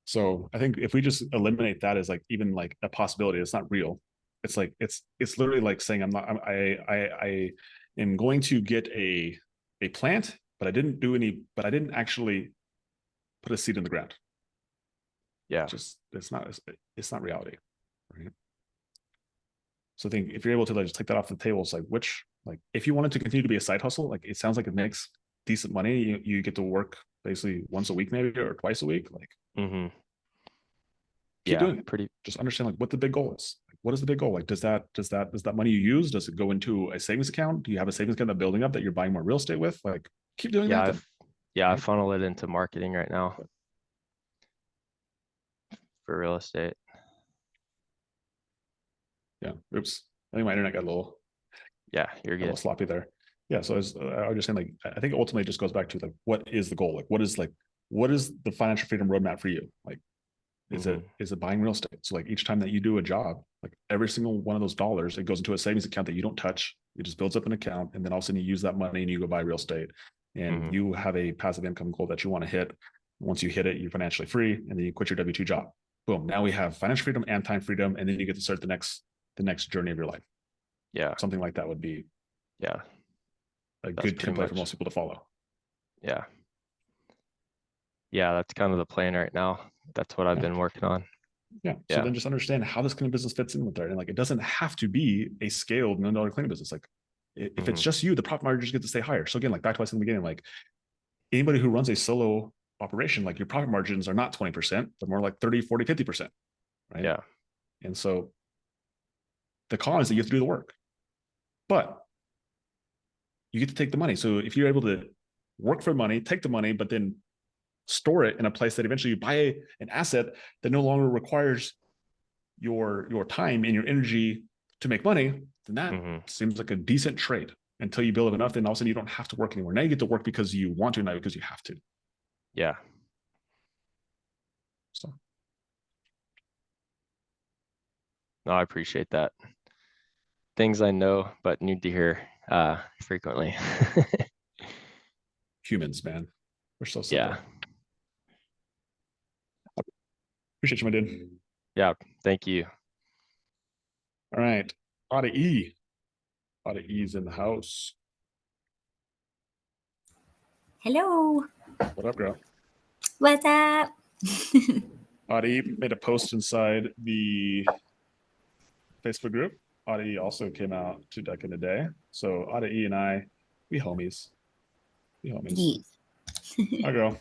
So I think if we just eliminate that as like even like a possibility, it's not real. It's like, it's literally like saying I am going to get a plant, but I didn't actually put a seed in the ground. Yeah. It's not reality. Right. So I think if you're able to like just take that off the table, it's like, if you wanted to continue to be a side hustle, like, it sounds like it makes decent money. You get to work basically once a week, maybe, or twice a week. Like, keep doing it. Just understand like what the big goal is. Like, what is the big goal? Like, does that money you use, does it go into a savings account? Do you have a savings account that's building up that you're buying more real estate with? Like, keep doing that. I funnel it into marketing right now for real estate. Yeah. Oops. I think my internet got a little. Yeah, you're good. A little sloppy there. Yeah. So I was just saying, like, I think ultimately it just goes back to like, what is the goal? Like, what is the financial freedom roadmap for you? Like, is it buying real estate? So like, each time that you do a job, like, every single one of those dollars, it goes into a savings account that you don't touch. It just builds up an account, and then all of a sudden you use that money and you go buy real estate, and you have a passive income goal that you want to hit. Once you hit it, you're financially free, and then you quit your W-2 job. boom, now we have financial freedom and time freedom, and then you get to start the next journey of your life. Yeah. Something like that would be Yeah. a That's good pretty template for much- most people to follow. Yeah. Yeah, that's kind of the plan right now. That's what I've Yeah. been working on. Yeah. So Yeah. then just understand how this kind of business fits in with there. And like, it doesn't have to be a scaled $1 million cleaning business. Like if it's just you, the profit margins get to stay higher. So again, like back to what I said in the beginning, like anybody who runs a solo operation, like your profit margins are not 20%, they're more like 30, 40, 50%. Right. Yeah. And so the con is that you have to do the work, but you get to take the money. So if you're able to work for the money, take the money, but then store it in a place that eventually you buy an asset that no longer requires your time and your energy to make money, then that seems like a decent trade until you build up enough. Then all of a sudden you don't have to work anymore. Now you get to work because you want to, not because you have to. Yeah. So No, I appreciate that. Things I know, but need to hear frequently. humans, man, we're so simple. Yeah. Appreciate you, my dude. Yeah. Thank you. All right. Ada E. Ada E's in the house. Hello. What up, girl? What's up? Ada E made a post inside the Facebook group. Ada E also came out to Deck in a Day. So Ada E and I, we homies. We homies. Yes. Hi, girl.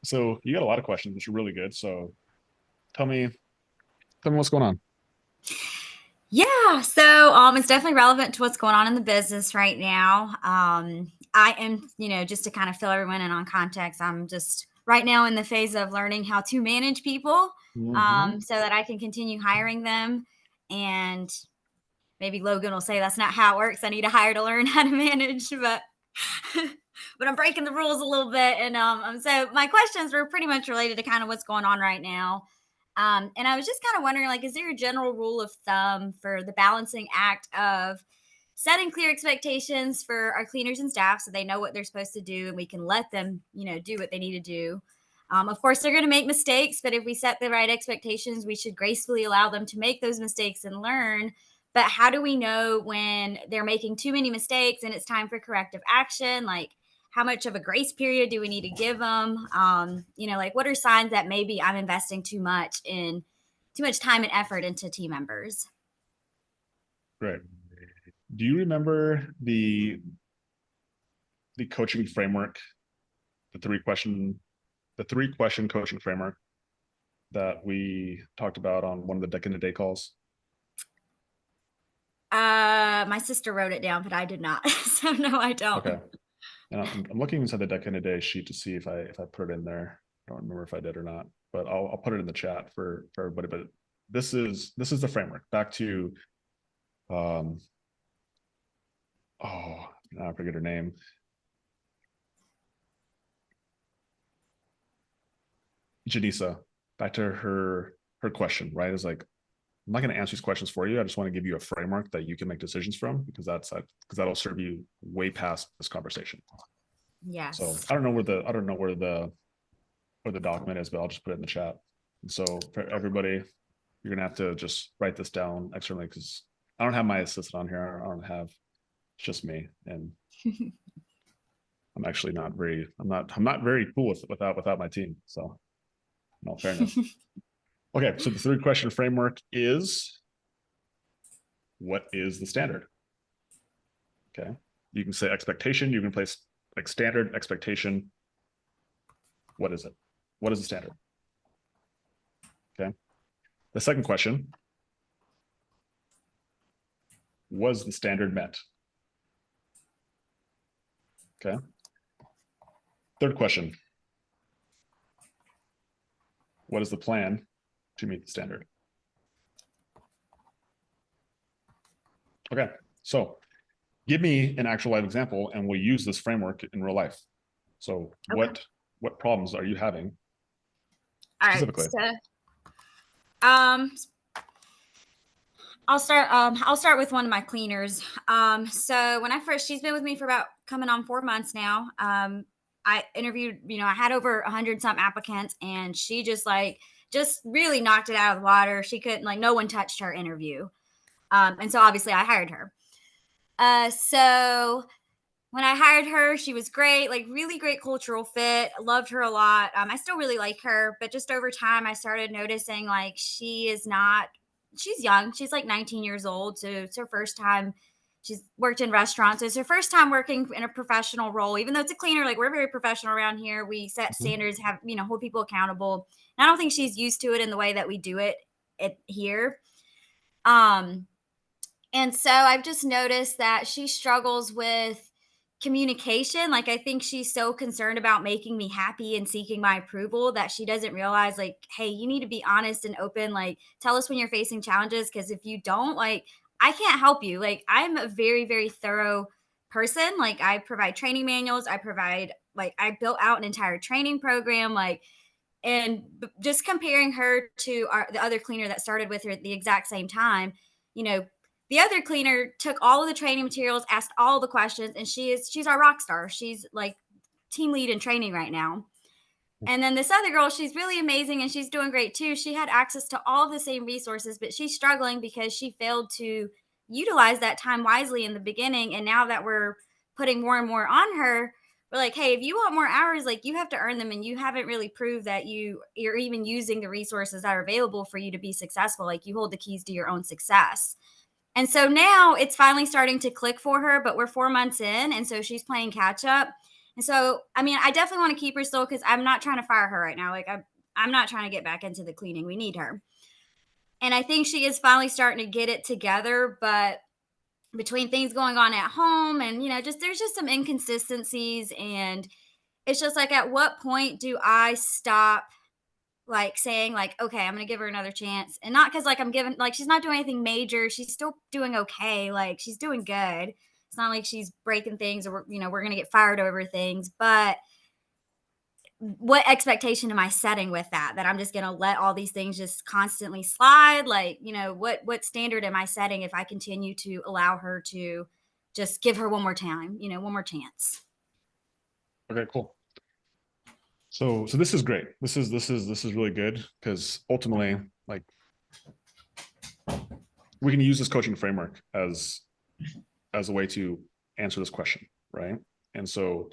So you got a lot of questions, which are really good. So tell me what's going on. Yeah, so it's definitely relevant to what's going on in the business right now. I am, just to kind of fill everyone in on context, I'm just right now in the phase of learning how to manage people so that I can continue hiring them. And maybe Logan will say that's not how it works. I need to hire to learn how to manage, but but I'm breaking the rules a little bit. And so my questions were pretty much related to kind of what's going on right now. And I was just kind of wondering, like, is there a general rule of thumb for the balancing act of setting clear expectations for our cleaners and staff so they know what they're supposed to do and we can let them, do what they need to do? Of course, they're going to make mistakes, but if we set the right expectations, we should gracefully allow them to make those mistakes and learn. But how do we know when they're making too many mistakes and it's time for corrective action? Like, how much of a grace period do we need to give them? Like what are signs that maybe I'm investing too much time and effort into team members? Great. Do you remember the coaching framework, the three question coaching framework that we talked about on one of the Deck in a Day calls? My sister wrote it down, but I did not. So no, I don't. Okay. And I'm looking inside the Deck in a Day sheet to see if I put it in there. I don't remember if I did or not, but I'll put it in the chat for everybody. But this is the framework. Back to now I forget her name. Janisa. Back to her question, right? Is like, I'm not going to answer these questions for you. I just want to give you a framework that you can make decisions from because that'll serve you way past this conversation. Yes. So I don't know where the document is, but I'll just put it in the chat. And so for everybody, you're gonna have to just write this down externally because I don't have my assistant on here. It's just me, and I'm actually not very. I'm not very cool without my team. So, in all fairness. Okay, so the 3-question framework is, what is the standard? Okay, you can say expectation. You can place like standard, expectation. What is it? What is the standard? Okay. The second question, was the standard met? Okay. Third question, what is the plan to meet the standard? Okay, so give me an actual live example and we'll use this framework in real life. So Okay. what problems are you having specifically? All right, so I'll start with one of my cleaners. So when she's been with me for about coming on 4 months now. I interviewed, I had over 100 some applicants, and she just like just really knocked it out of the water. She couldn't, like, no one touched her interview. And so obviously I hired her. So when I hired her, she was great, like really great cultural fit. Loved her a lot. I still really like her, but just over time, I started noticing like she's young. She's like 19 years old. So it's her first time. She's worked in restaurants. So it's her first time working in a professional role, even though it's a cleaner. Like, we're very professional around here. We set standards, hold people accountable. And I don't think she's used to it in the way that we do it here. And so I've just noticed that she struggles with communication. Like, I think she's so concerned about making me happy and seeking my approval that she doesn't realize, like, hey, you need to be honest and open. Like, tell us when you're facing challenges, because if you don't, like, I can't help you. Like, I'm a very, very thorough person. Like, I provide training manuals. I built out an entire training program. Like, and just comparing her to the other cleaner that started with her at the exact same time, you know, the other cleaner took all of the training materials, asked all the questions, and she's our rock star. She's like team lead in training right now. And then this other girl, she's really amazing and she's doing great too. She had access to all of the same resources, but she's struggling because she failed to utilize that time wisely in the beginning. And now that we're putting more and more on her, we're like, hey, if you want more hours, like, you have to earn them, and you haven't really proved that you're even using the resources that are available for you to be successful. Like, you hold the keys to your own success. And so now it's finally starting to click for her, but we're 4 months in. And so she's playing catch up. And so, I mean, I definitely want to keep her still, because I'm not trying to fire her right now. Like, I'm not trying to get back into the cleaning. We need her. And I think she is finally starting to get it together. But between things going on at home and, there's just some inconsistencies. And it's just like, at what point do I stop, like, saying like, okay, I'm gonna give her another chance? And not because, like, I'm giving, like, she's not doing anything major. She's still doing okay. Like, she's doing good. It's not like she's breaking things, or we're gonna get fired over things. But what expectation am I setting with that I'm just gonna let all these things just constantly slide? Like, what standard am I setting if I continue to allow her to just give her one more time, one more chance? Okay, cool. So this is great. This is really good, because ultimately, like, we can use this coaching framework as a way to answer this question, right? And so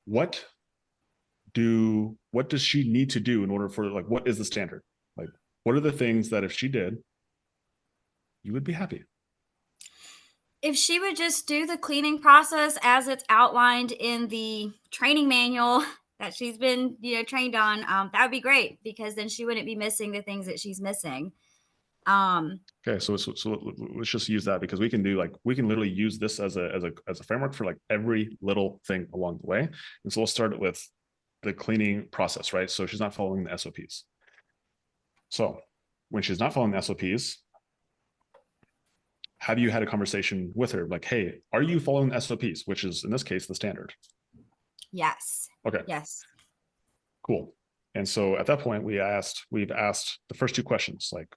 what does she need to do in order for, like, what is the standard? Like, what are the things that if she did, you would be happy? If she would just do the cleaning process as it's outlined in the training manual that she's been, trained on, that would be great, because then she wouldn't be missing the things that she's missing. Okay, so let's just use that, because we can literally use this as a framework for, like, every little thing along the way. And so we'll start it with the cleaning process, right? So she's not following the SOPs. So when she's not following the SOPs, have you had a conversation with her, like, hey, are you following the SOPs, which is in this case the standard? Yes. Okay. Yes. Cool. And so at that point, we've asked the first two questions, like,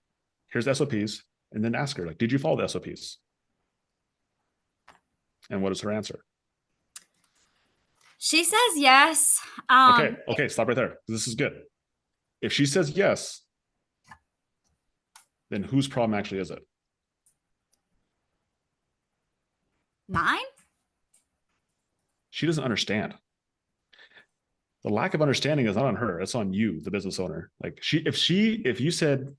here's the SOPs, and then ask her, like, did you follow the SOPs? And what is her answer? She says yes. Okay, stop right there. This is good. If she says yes, then whose problem actually is it? Mine? She doesn't understand. The lack of understanding is not on her, it's on you, the business owner. Like, if you said,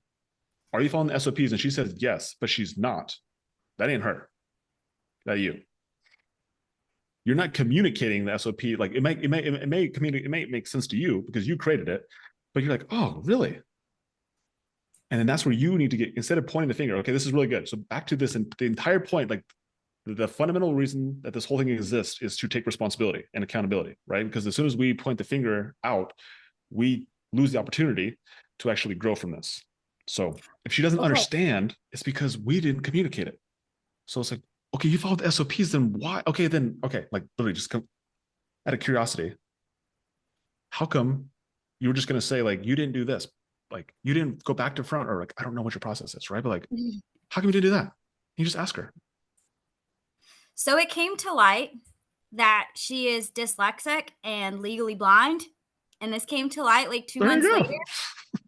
are you following the SOPs? And she says yes, but she's not, that ain't her. That you. You're not communicating the SOP. Like, it may make sense to you because you created it, but you're like, oh, really? And then that's where you need to get, instead of pointing the finger, okay, this is really good. So back to this, and the entire point, like, the fundamental reason that this whole thing exists is to take responsibility and accountability, right? Because as soon as we point the finger out, we lose the opportunity to actually grow from this. So if she doesn't understand, it's because we didn't communicate it. So it's like, okay, you followed the SOPs, then why? Okay, like, literally just come out of curiosity. How come you were just going to say, like, you didn't do this? Like, you didn't go back to front, or like, I don't know what your process is, right? But like, how come you didn't do that? You just ask her. So it came to light that she is dyslexic and legally blind. and this came to light like 2 There months you later. go.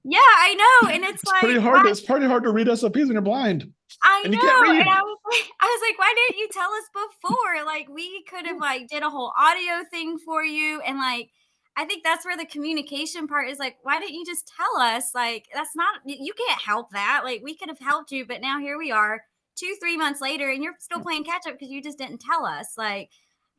Yeah, I know. And it's like, It's pretty hard to read SOPs when you're blind. I And you can't know. read. And I was like, why didn't you tell us before? Like, we could have like did a whole audio thing for you. And like, I think that's where the communication part is like, why didn't you just tell us? Like, that's not, you can't help that. Like, we could have helped you, but now here we are 2-3 months later and you're still playing catch up because you just didn't tell us. Like,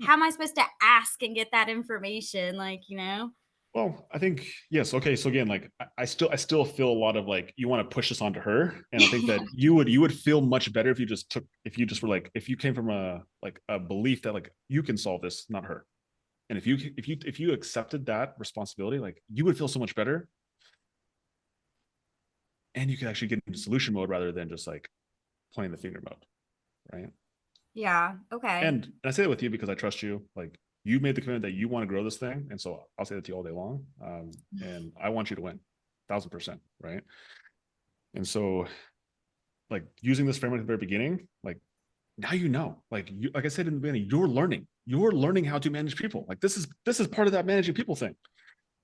how am I supposed to ask and get that information? Like, you know? Well, I think, yes. Okay. So again, like I still feel a lot of like, you want to push this onto her. And I think that you would feel much better if you just were like, if you came from a belief that like, you can solve this, not her. And if you accepted that responsibility, like you would feel so much better. And you could actually get into solution mode rather than just like pointing the finger mode. Right. Yeah. Okay. And I say that with you because I trust you. Like, you made the commitment that you want to grow this thing. And so I'll say that to you all day long. And I want you to win 1000%. Right. And so like using this framework at the very beginning, like now, like I said in the beginning, you're learning how to manage people. Like this is part of that managing people thing.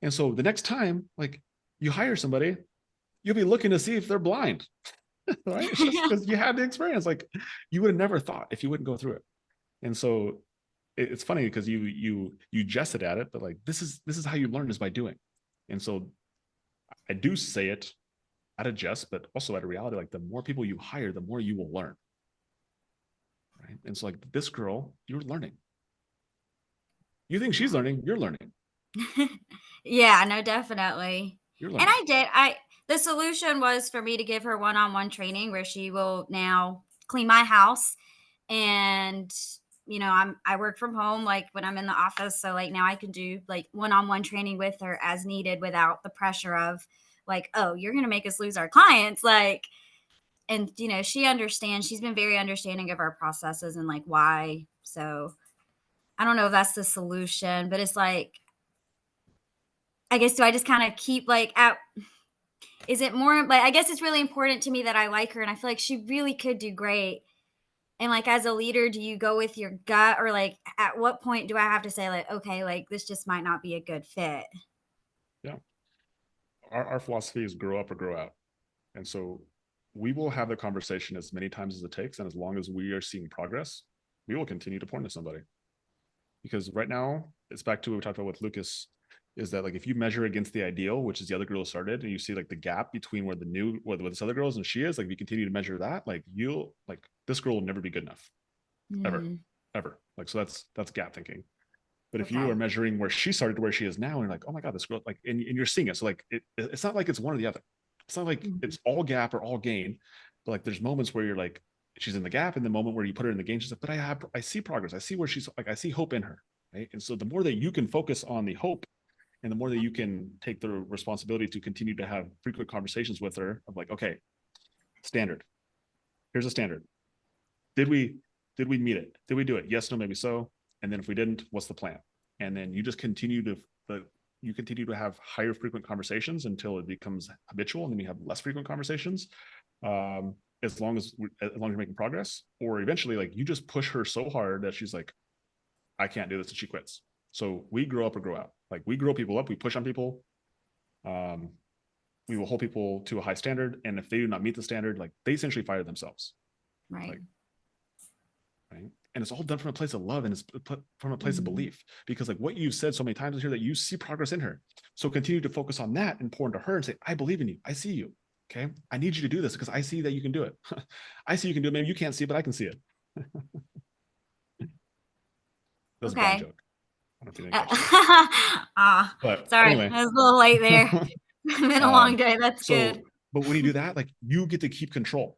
And so the next time, like you hire somebody, you'll be looking to see if they're blind. Right. It's just because you had the experience. Like you would have never thought if you wouldn't go through it. And so it's funny because you jested at it, but like this is how you learn, is by doing. And so I do say it at a jest, but also at a reality. Like the more people you hire, the more you will learn. Right. And so like this girl, you're learning. You think she's learning, you're learning. Yeah, no, definitely. You're And learning. the solution was for me to give her one-on-one training where she will now clean my house. And, you know, I work from home, like when I'm in the office. So like now I can do like one-on-one training with her as needed without the pressure of like, oh, you're going to make us lose our clients. Like, and, you know, she understands, she's been very understanding of our processes and like why. So I don't know if that's the solution, but it's like, I guess, do I just kind of keep like is it more like, I guess it's really important to me that I like her and I feel like she really could do great. And like, as a leader, do you go with your gut, or like, at what point do I have to say like, okay, like this just might not be a good fit? Yeah. Our philosophy is grow up or grow out. And so we will have the conversation as many times as it takes. And as long as we are seeing progress, we will continue to point to somebody. Because right now, it's back to what we talked about with Lucas, is that like if you measure against the ideal, which is the other girl who started, and you see like the gap between where this other girl is and she is, like if you continue to measure that, like this girl will never be good enough. Ever. Like, so that's gap thinking. But if you are measuring where she started to where she is now, and you're like, oh my God, this girl, like, and you're seeing it. So like, it's not like it's one or the other. It's not like it's all gap or all gain, but like, there's moments where you're like, she's in the gap, and the moment where you put her in the gain, she's like, but I see progress. I see where she's like, I see hope in her. Right. And so the more that you can focus on the hope, and the more that you can take the responsibility to continue to have frequent conversations with her of like, okay, standard, here's a standard. Did we meet it? Did we do it? Yes, no, maybe so. And then if we didn't, what's the plan? And then you just continue to have higher frequent conversations until it becomes habitual, and then you have less frequent conversations. As long as you're making progress, or eventually like you just push her so hard that she's like, I can't do this, and she quits. So we grow up or grow out. Like we grow people up, we push on people. We will hold people to a high standard, and if they do not meet the standard, like they essentially fire themselves. Right. Like, right. And it's all done from a place of love, and it's from a place of belief, because like what you've said so many times here, that you see progress in her. So continue to focus on that and pour into her and say, I believe in you. I see you. Okay. I need you to do this because I see that you can do it. I see you can do it. Maybe you can't see it, but I can see it. That was a bad joke. I don't think but sorry, anyway. I was a little late there. Been a long day. That's good. But when you do that, like you get to keep control.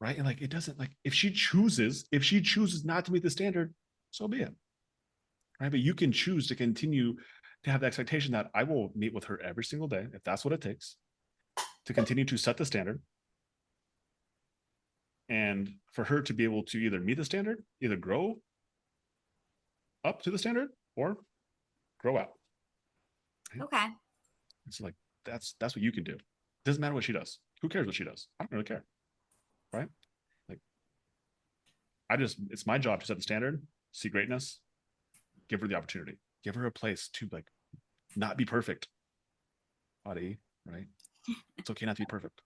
Right. And like, it doesn't, like, if she chooses not to meet the standard, so be it. Right. But you can choose to continue to have the expectation that I will meet with her every single day, if that's what it takes, to continue to set the standard. And for her to be able to either meet the standard, either grow up to the standard, or grow out. Right? Okay. It's like, that's what you can do. It doesn't matter what she does. Who cares what she does? I don't really care. Right? Like, it's my job to set the standard, see greatness, give her the opportunity, give her a place to like not be perfect, buddy, right? It's okay not to be perfect.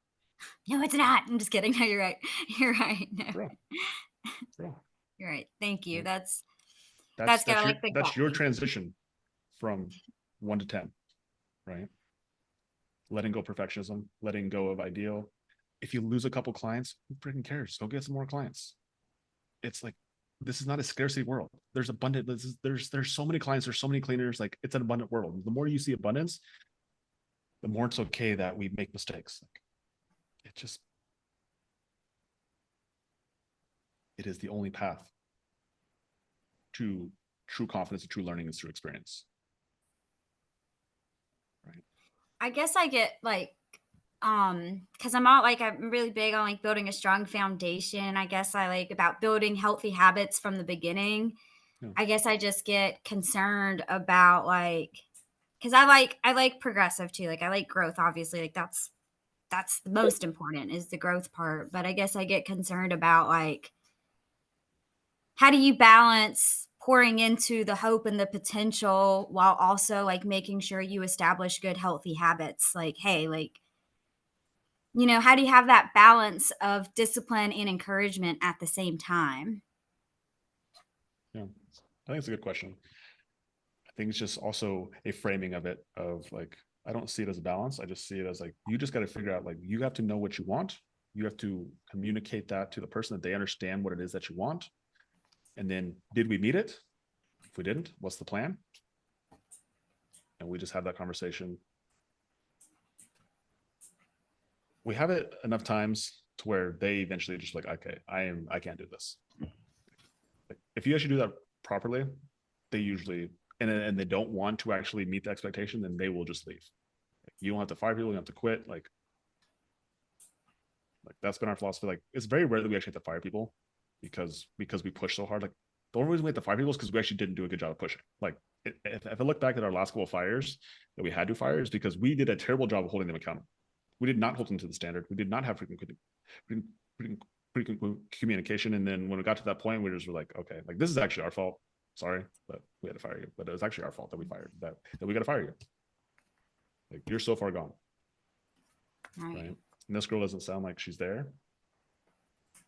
No, it's not. I'm just kidding. No, you're right. You're right. No. Bro. Bro. You're right. Thank you. Right. That's kind of your, like the that's gut your feeling. transition from 1 to 10, right? Letting go of perfectionism, letting go of ideal. If you lose a couple clients, who freaking cares? Go get some more clients. It's like, this is not a scarcity world. There's abundant, there's so many clients, there's so many cleaners, like it's an abundant world. The more you see abundance, the more it's okay that we make mistakes. Like, it is the only path to true confidence and true learning is through experience. Right. I guess I get like, because I'm really big on like building a strong foundation. I guess I like about building healthy habits from the beginning. Yeah. I guess I just get concerned about like, because I like progressive too. Like I like growth, obviously. Like that's the most important is the growth part. But I guess I get concerned about like, how do you balance pouring into the hope and the potential while also like making sure you establish good healthy habits? Like, hey, like, how do you have that balance of discipline and encouragement at the same time? Yeah, I think it's a good question. I think it's just also a framing of it of like, I don't see it as a balance. I just see it as like, you just got to figure out, like, you have to know what you want. You have to communicate that to the person that they understand what it is that you want. And then did we meet it? If we didn't, what's the plan? And we just have that conversation. We have it enough times to where they eventually just like, okay, I can't do this. Like, if you actually do that properly, they usually, and they don't want to actually meet the expectation, then they will just leave. Like, you don't have to fire people, you don't have to quit. Like that's been our philosophy. Like, it's very rare that we actually have to fire people because we push so hard. Like, the only reason we have to fire people is because we actually didn't do a good job of pushing. Like, if I look back at our last couple of fires that we had to fire, is because we did a terrible job of holding them accountable. We did not hold them to the standard. We did not have frequent communication. And then when we got to that point, we just were like, okay, like this is actually our fault. Sorry, but we had to fire you. But it was actually our fault that we fired that we got to fire you. Like, you're so far gone. Right. And this girl doesn't sound like she's there.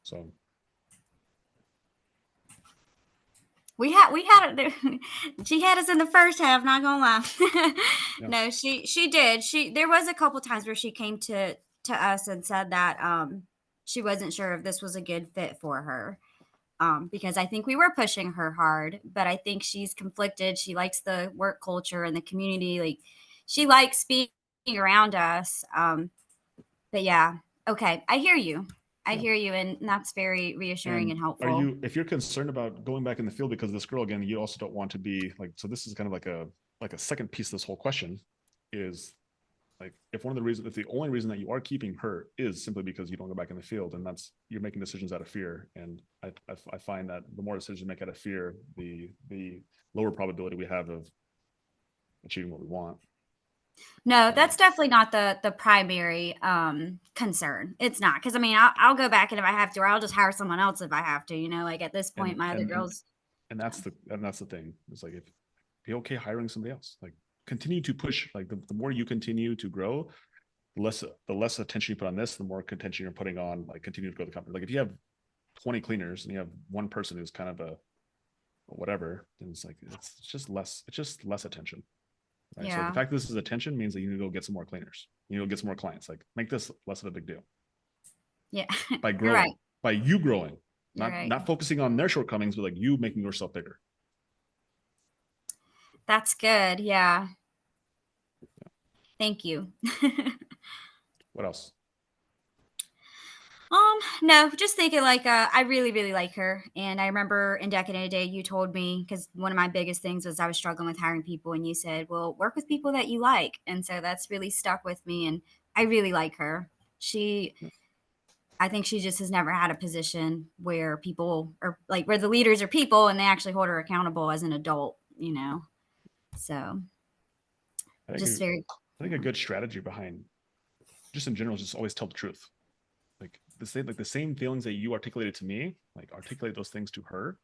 So we had it. She had us in the first half, not gonna lie. Yeah. No, she did. There was a couple times where she came to us and said that she wasn't sure if this was a good fit for her. Because I think we were pushing her hard, but I think she's conflicted. She likes the work culture and the community. Like, she likes being around us. But yeah, okay, I hear you. I hear you, and that's very reassuring and helpful. If you're concerned about going back in the field because of this girl again, you also don't want to be like, so this is kind of like a second piece of this whole question is like, if the only reason that you are keeping her is simply because you don't go back in the field, and that's, you're making decisions out of fear. And I find that the more decisions you make out of fear, the lower probability we have of achieving what we want. No, that's definitely not the primary concern. It's not, because I mean, I'll go back, and if I have to, or I'll just hire someone else if I have to. Like, at this point, my other girls. And that's the thing. It's like, if be okay hiring somebody else. Like, continue to push. Like, the more you continue to grow, the less attention you put on this, the more attention you're putting on like continue to grow the company. Like, if you have 20 cleaners and you have one person who's kind of a whatever, then it's like it's just less attention. Right. Yeah. So the fact that this is attention means that you need to go get some more cleaners. You need to get some more clients. Like, make this less of a big deal. Yeah. By growing, right. By you growing, not focusing on their shortcomings, but like you making yourself bigger. That's good. Yeah. Thank you. What else? No, just thinking like, I really, really like her. And I remember in Decade a Day, you told me, because one of my biggest things was I was struggling with hiring people, and you said, well, work with people that you like. And so that's really stuck with me. And I really like her. I think she just has never had a position where people are like, where the leaders are people and they actually hold her accountable as an adult, So I think a good strategy behind just in general is just always tell the truth. Like the same feelings that you articulated to me, like articulate those things to her.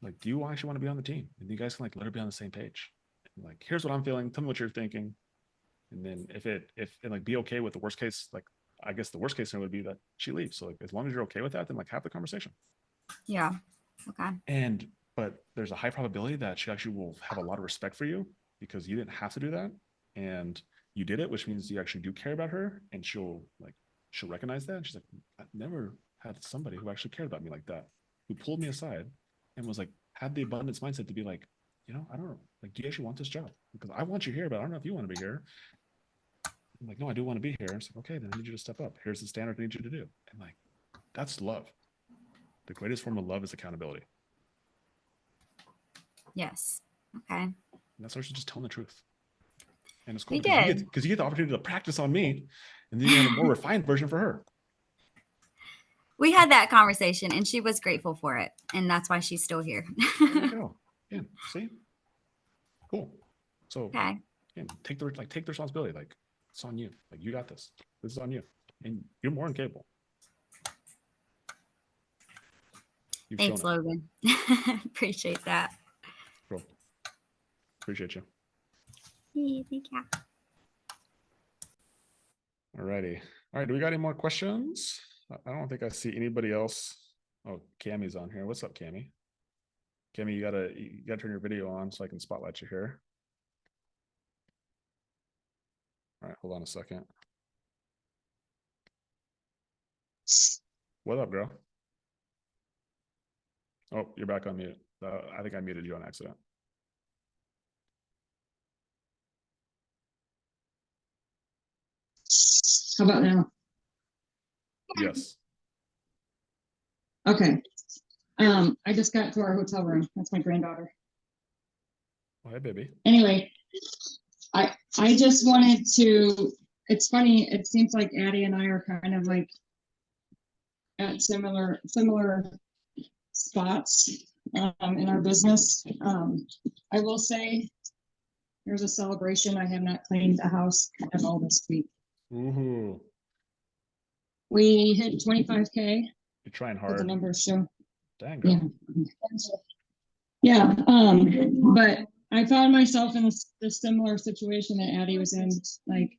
Like, do you actually want to be on the team? And you guys can like let her be on the same page. Like, here's what I'm feeling. Tell me what you're thinking. And then and like be okay with the worst case, like I guess the worst case scenario would be that she leaves. So like as long as you're okay with that, then like have the conversation. Yeah. Okay. But there's a high probability that she actually will have a lot of respect for you because you didn't have to do that. And you did it, which means you actually do care about her, and she'll recognize that. And she's like, I've never had somebody who actually cared about me like that, who pulled me aside and was like, had the abundance mindset to be like, I don't know, like, do you actually want this job? Because I want you here, but I don't know if you want to be here. I'm like, no, I do want to be here. It's like, okay, then I need you to step up. Here's the standard I need you to do. And like, that's love. The greatest form of love is accountability. Yes. Okay. And that's actually just telling the truth. And it's cool You because did. you get the opportunity to practice on me, and then you have a more refined version for her. We had that conversation and she was grateful for it. And that's why she's still here. There you go. Yeah. See? Cool. So Okay. again, take the responsibility. Like, it's on you. Like, you got this. This is on you. And you're more than capable. You've Thanks, shown it. Logan. Appreciate that. Cool. Appreciate you. Yeah, thank you. All righty. All right. Do we got any more questions? I don't think I see anybody else. Oh, Cammy's on here. What's up, Cammy? Cammy, you gotta turn your video on so I can spotlight you here. All right, hold on a second. What up, girl? Oh, you're back on mute. I think I muted you on accident. How about now? Yes. Okay. I just got to our hotel room. That's my granddaughter. Oh, hey, baby. Anyway, I just wanted to, it's funny, it seems like Addie and I are kind of like at similar spots in our business. I will say there's a celebration. I have not cleaned the house at all this week. Ooh, We hit 25K. you're trying The hard. numbers show. Dang, girl. Yeah. But I found myself in a similar situation that Addie was in. Like,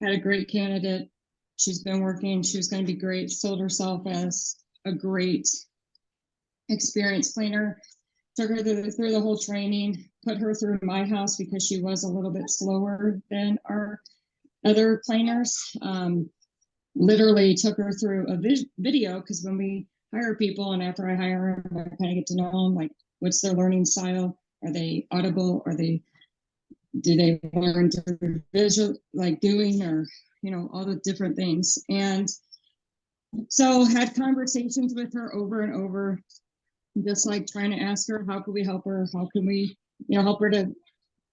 had a great candidate. She's been working. She was going to be great. Sold herself as a great experienced cleaner. Took her through the whole training. Put her through my house because she was a little bit slower than our other cleaners. Literally took her through a video, because when we hire people and after I hire them, I kind of get to know them, like, what's their learning style? Are they audible? Do they learn through visual, like doing, or, all the different things? And so had conversations with her over and over, just like trying to ask her, how can we help her? How can we, help her to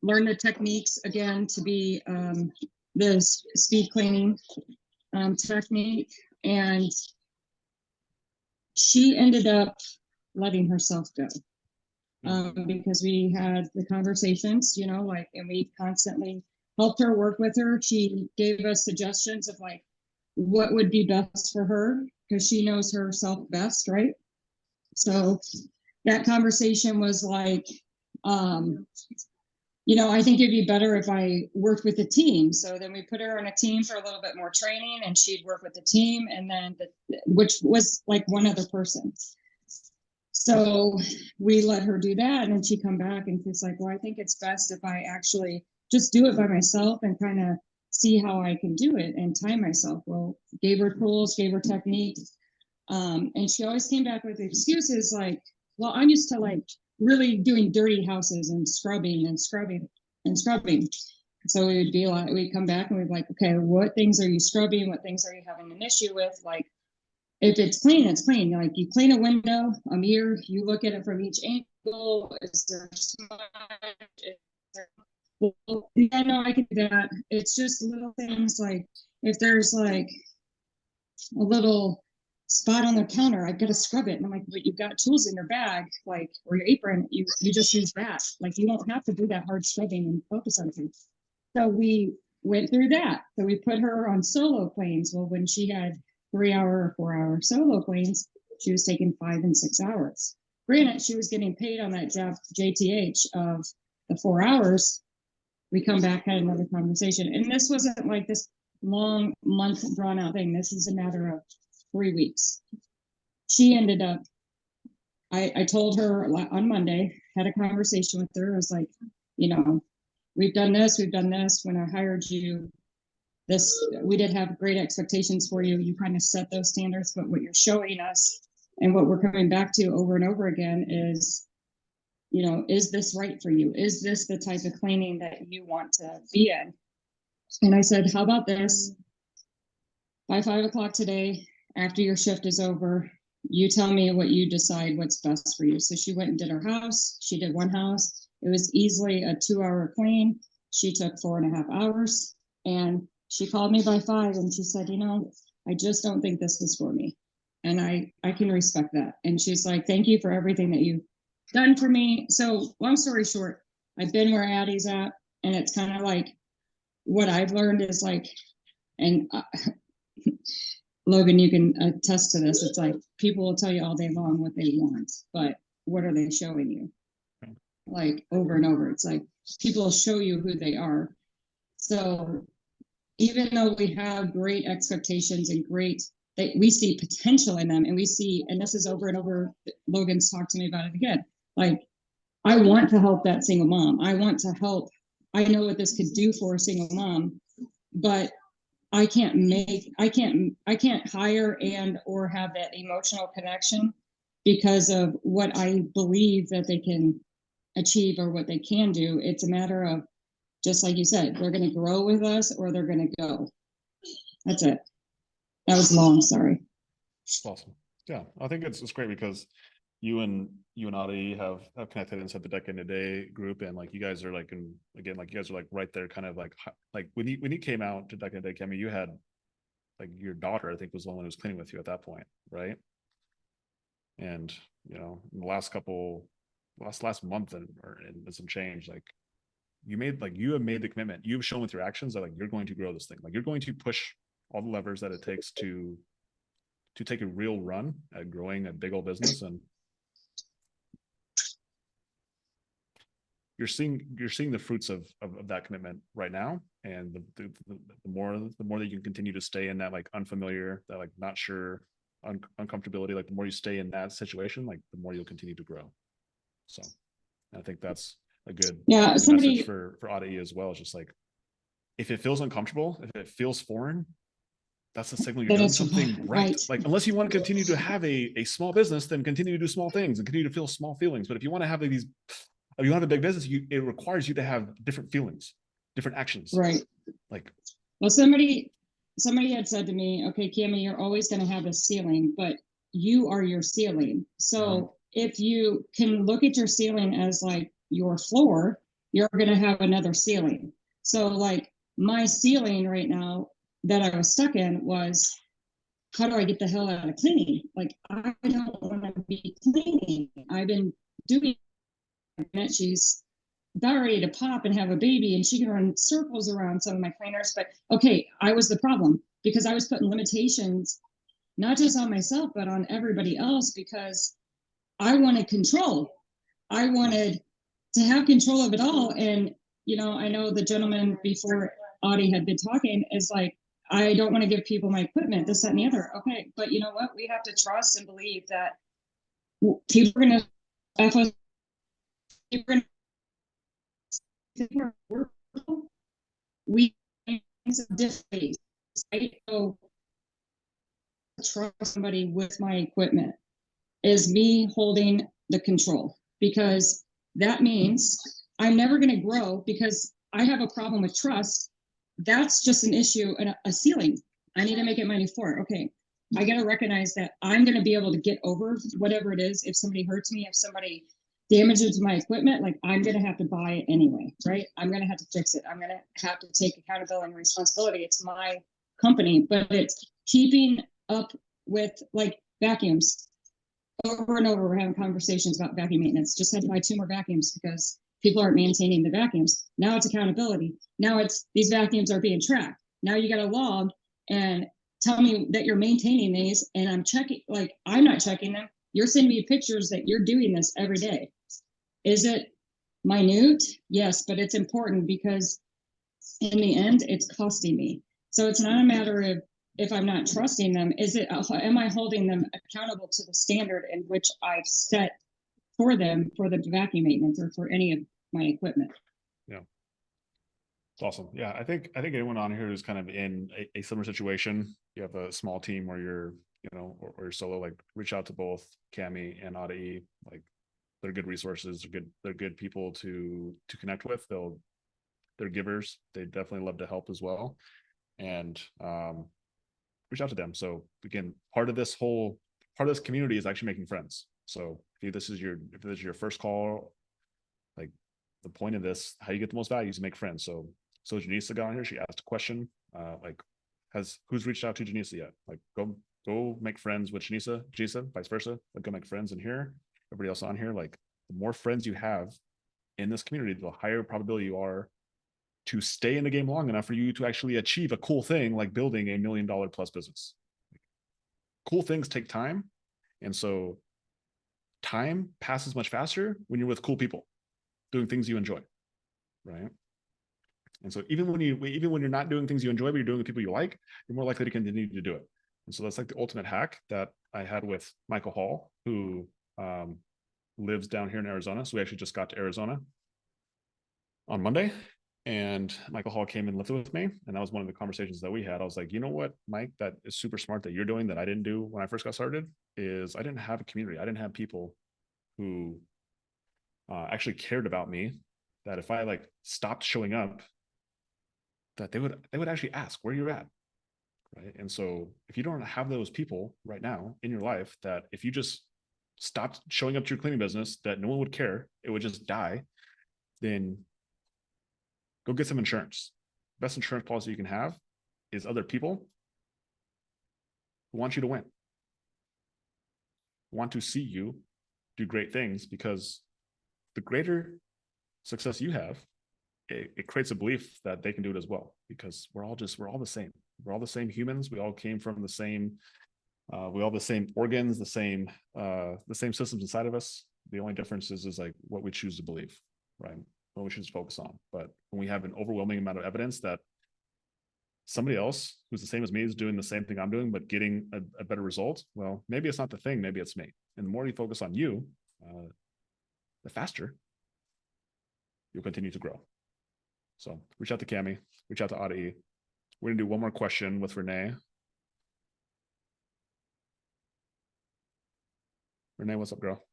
learn the techniques again, to be the speed cleaning technique. And she ended up letting herself go. Because we had the conversations, and we constantly helped her, work with her. She gave us suggestions of like what would be best for her, because she knows herself best, right? So that conversation was like, I think it'd be better if I worked with a team. So then we put her on a team for a little bit more training, and she'd work with the team, and then which was like one other person. So we let her do that, and then she'd come back and she's like, well, I think it's best if I actually just do it by myself and kind of see how I can do it and time myself. Well, gave her tools, gave her techniques. And she always came back with excuses like, well, I'm used to like really doing dirty houses and scrubbing and scrubbing and scrubbing. So it would be like, we'd come back and we'd be like, okay, what things are you scrubbing? What things are you having an issue with? Like, if it's clean, it's clean. Like, you clean a window, a mirror, you look at it from each angle. Is there smudge? Well, yeah, no, I can do that. It's just little things like, if there's like a little spot on the counter, I've got to scrub it. And I'm like, but you've got tools in your bag, like, or your apron, you just use that. Like, you don't have to do that hard scrubbing and focus on things. So we went through that. So we put her on solo planes. Well, when she had 3-hour or 4-hour solo planes, she was taking 5 and 6 hours. Granted, she was getting paid on that job, JTH, of the 4 hours, We come back, had another conversation. And this wasn't like this long month drawn out thing. This is a matter of 3 weeks. She ended up, I told her on Monday, had a conversation with her. I was like, you know, we've done this. When I hired you, we did have great expectations for you. You kind of set those standards, but what you're showing us and what we're coming back to over and over again is, you know, is this right for you? Is this the type of cleaning that you want to be in? And I said, how about this? By 5 o'clock today, after your shift is over, you tell me what you decide what's best for you. So she went and did her house. She did one house. It was easily a 2-hour clean. She took 4.5 hours. And she called me by 5 and she said, you know, I just don't think this is for me. And I can respect that. And she's like, thank you for everything that you've done for me. So long story short, I've been where Addie's at. And it's kind of like, what I've learned is like, and Logan, you can attest to this. It's like people will tell you all day long what they want, but what are they showing you? Like over and over. It's like people will show you who they are. So even though we have great expectations and we see potential in them, and we see, and this is over and over, Logan's talked to me about it again. Like, I want to help that single mom. I want to help. I know what this could do for a single mom, but I can't hire and or have that emotional connection because of what I believe that they can achieve or what they can do. It's a matter of, just like you said, they're going to grow with us or they're going to go. That's it. That was long, sorry. Awesome. Yeah, I think it's great because you and Adi have connected inside the Decade a Day group, and like you guys are like, and again, like you guys are like right there, kind of like when you came out to Decade a Day, Cami, you had like your daughter, I think, was the one who was cleaning with you at that point, right? And you know, in the last month and some change, like you have made the commitment. You've shown with your actions that like you're going to grow this thing, like you're going to push all the levers that it takes to take a real run at growing a big old business. And you're seeing the fruits of that commitment right now. And the more that you can continue to stay in that like unfamiliar, that like not sure, uncomfortability, like the more you stay in that situation, like the more you'll continue to grow. So I think that's a good message for Adi as well. It's just like, if it feels uncomfortable, if it feels foreign, that's a signal you're doing something right. Like, unless you want to continue to have a small business, then continue to do small things and continue to feel small feelings. But if you want to have like if you want a big business, it requires you to have different feelings, different actions. Right. Like, well, somebody had said to me, okay, Cami, you're always going to have a ceiling, but you are your ceiling. So if you can look at your ceiling as like your floor, you're going to have another ceiling. So like my ceiling right now that I was stuck in was, how do I get the hell out of cleaning? Like, I don't want to be cleaning. I've been doing it. She's about ready to pop and have a baby, and she can run circles around some of my cleaners. But okay, I was the problem because I was putting limitations, not just on myself, but on everybody else, because I wanted control. I wanted to have control of it all. And, you know, I know the gentleman before Adi had been talking is like, I don't want to give people my equipment, this, that, and the other. Okay, but you know what? We have to trust and believe that people are going to F us. We differently. I don't trust somebody with my equipment is me holding the control, because that means I'm never going to grow because I have a problem with trust. That's just an issue and a ceiling. I need to make it my new floor. Okay, I got to recognize that I'm going to be able to get over whatever it is. If somebody hurts me, if somebody damages my equipment, like I'm going to have to buy it anyway, right? I'm going to have to fix it. I'm going to have to take accountability and responsibility. It's my company, but it's keeping up with like vacuums. Over and over, we're having conversations about vacuum maintenance. Just had to buy 2 more vacuums because people aren't maintaining the vacuums. Now it's accountability. Now it's these vacuums are being tracked. Now you got to log and tell me that you're maintaining these, and I'm checking, like I'm not checking them. You're sending me pictures that you're doing this every day. Is it minute? Yes, but it's important because in the end, it's costing me. So it's not a matter of if I'm not trusting them, am I holding them accountable to the standard in which I've set for them for the vacuum maintenance or for any of my equipment? Yeah. It's awesome. Yeah, I think anyone on here who's kind of in a similar situation, you have a small team where you're, or you're solo, like reach out to both Cami and Adi. Like they're good resources, they're good people to connect with. They're givers. They definitely love to help as well. And reach out to them. So again, part of this community is actually making friends. So if this is your first call, like the point of this, how you get the most value is to make friends. So Janisa got on here, she asked a question, who's reached out to Janisa yet? Like go make friends with Janisa, vice versa. Like go make friends in here. Everybody else on here, like the more friends you have in this community, the higher probability you are to stay in the game long enough for you to actually achieve a cool thing like building $1 million plus business. Cool things take time. And so time passes much faster when you're with cool people doing things you enjoy, right? And so even when you're not doing things you enjoy, but you're doing with people you like, you're more likely to continue to do it. And so that's like the ultimate hack that I had with Michael Hall, who lives down here in Arizona. So we actually just got to Arizona on Monday. And Michael Hall came and lived with me. And that was one of the conversations that we had. I was like, you know what, Mike, that is super smart that you're doing that I didn't do when I first got started, is I didn't have a community. I didn't have people who actually cared about me, that if I like stopped showing up, that they would actually ask where you're at. Right. And so if you don't have those people right now in your life, that if you just stopped showing up to your cleaning business, that no one would care, it would just die, then go get some insurance. Best insurance policy you can have is other people who want you to win, want to see you do great things, because the greater success you have, it creates a belief that they can do it as well, because we're all the same. We're all the same humans. We all came from the same, we all have the same organs, the same systems inside of us. The only difference is like what we choose to believe, right? What we choose to focus on. But when we have an overwhelming amount of evidence that somebody else who's the same as me is doing the same thing I'm doing, but getting a better result, well, maybe it's not the thing, maybe it's me. And the more you focus on you, the faster you'll continue to grow. So reach out to Cami, reach out to Adi. We're gonna do one more question with Renee. Renee, what's up, girl?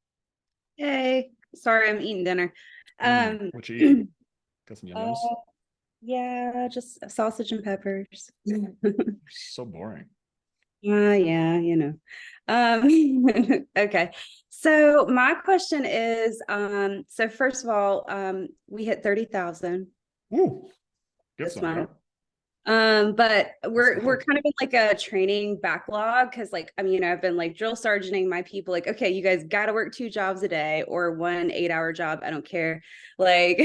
Hey, sorry, I'm eating dinner. What you eat? Got some yum-yums? Yeah, just sausage and peppers. So boring. Yeah, you know. Okay. So my question is, so first of all, we hit 30,000 Woo! Good this stuff, month. girl. But we're kind of in like a training backlog, because like, I mean, I've been like drill sergeanting my people, like, okay, you guys got to work 2 jobs a day or 1 8-hour job. I don't care. Like,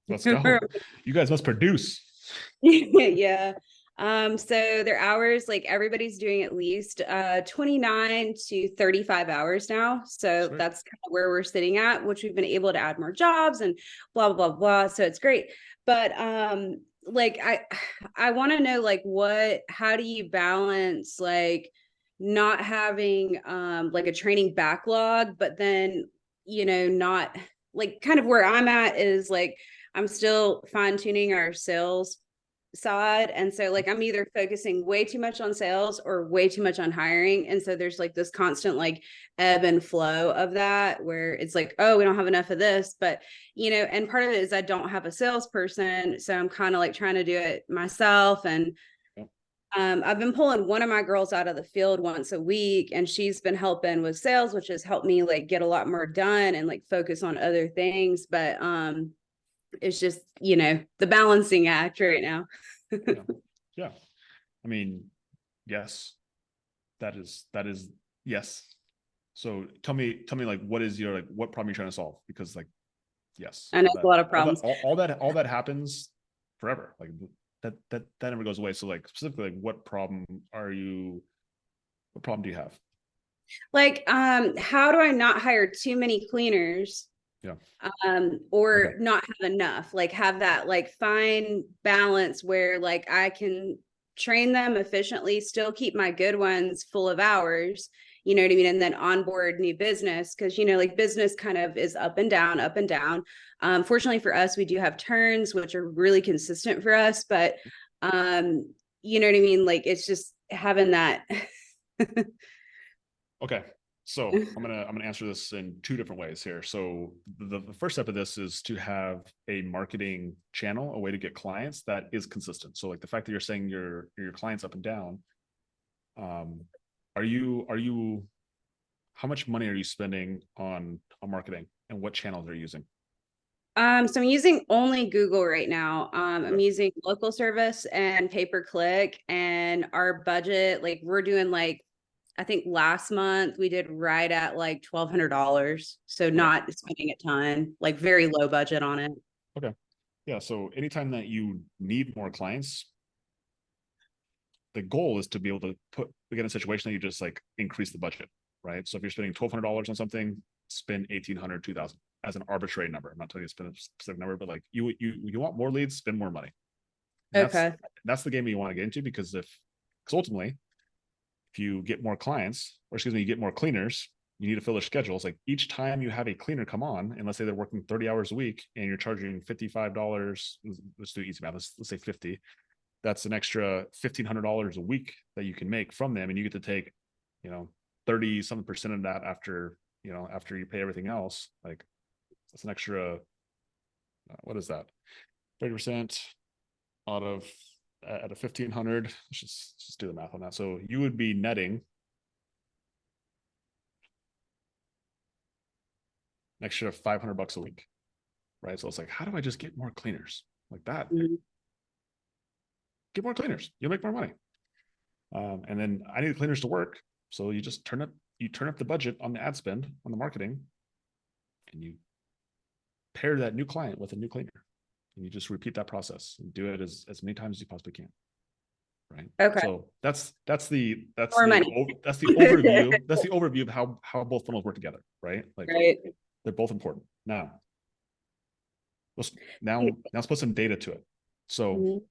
Let's go. You guys must produce. yeah. So their hours, like everybody's doing at least 29 to 35 hours now. So Sweet. that's kind of where we're sitting at, which we've been able to add more jobs and blah, blah, blah, blah. So it's great. But like I want to know, like, how do you balance like not having like a training backlog, but then, you know, not like, kind of where I'm at is like I'm still fine tuning our sales side. And so like I'm either focusing way too much on sales or way too much on hiring. And so there's like this constant like ebb and flow of that, where it's like, oh, we don't have enough of this. But, you know, and part of it is I don't have a salesperson. So I'm kind of like trying to do it myself. And I've been pulling one of my girls out of the field once a week, and she's been helping with sales, which has helped me like get a lot more done and like focus on other things. But it's just, you know, the balancing act right now. Yeah. I mean, yes, that is yes. So tell me like, what is your, like, what problem you're trying to solve? Because like, yes, I know it's a lot of problems. All that happens forever. Like that never goes away. So like specifically, like, what problem do you have? Like, how do I not hire too many cleaners Yeah. Or Okay. not have enough, like have that like fine balance where like I can train them efficiently, still keep my good ones full of hours, you know what I mean? And then onboard new business. Cause you know, like business kind of is up and down, up and down. Fortunately for us, we do have turns, which are really consistent for us, but you know what I mean? Like it's just having that. Okay. So I'm gonna answer this in two different ways here. So the first step of this is to have a marketing channel, a way to get clients that is consistent. So like the fact that you're saying your clients up and down, are you how much money are you spending on marketing, and what channels are you using? So I'm using only Google right now. I'm Okay. using local service and pay per click, and our budget, like we're doing like, I think last month we did right at like $1,200. So not spending a ton, like very low budget on it. Okay. Yeah. So anytime that you need more clients, the goal is to be able to get in a situation that you just like increase the budget, right? So if you're spending $1,200 on something, spend 1,800, 2,000 as an arbitrary number. I'm not telling you to spend a specific number, but like you want more leads, spend more money. And Okay. that's the game you want to get into, because ultimately, if you get more clients, or excuse me, you get more cleaners, you need to fill their schedules. Like each time you have a cleaner come on, and let's say they're working 30 hours a week and you're charging $55, let's do easy math, let's say 50, that's an extra $1,500 a week that you can make from them. And you get to take, 30 something percent of that after you pay everything else. Like that's an extra, what is that? 30% out of at a 1,500. Let's just do the math on that. So you would be netting an extra $500 a week, right? So it's like, how do I just get more cleaners like that? Mhm. Get more cleaners, you'll make more money. And then I need cleaners to work, so you just turn up the budget on the ad spend on the marketing, and you pair that new client with a new cleaner, and you just repeat that process and do it as many times as you possibly can. Right. Okay. So that's the More money. overview. That's the overview of how both funnels work together. Right. Like Right. they're both important. Now let's put some data to it. So Mhm.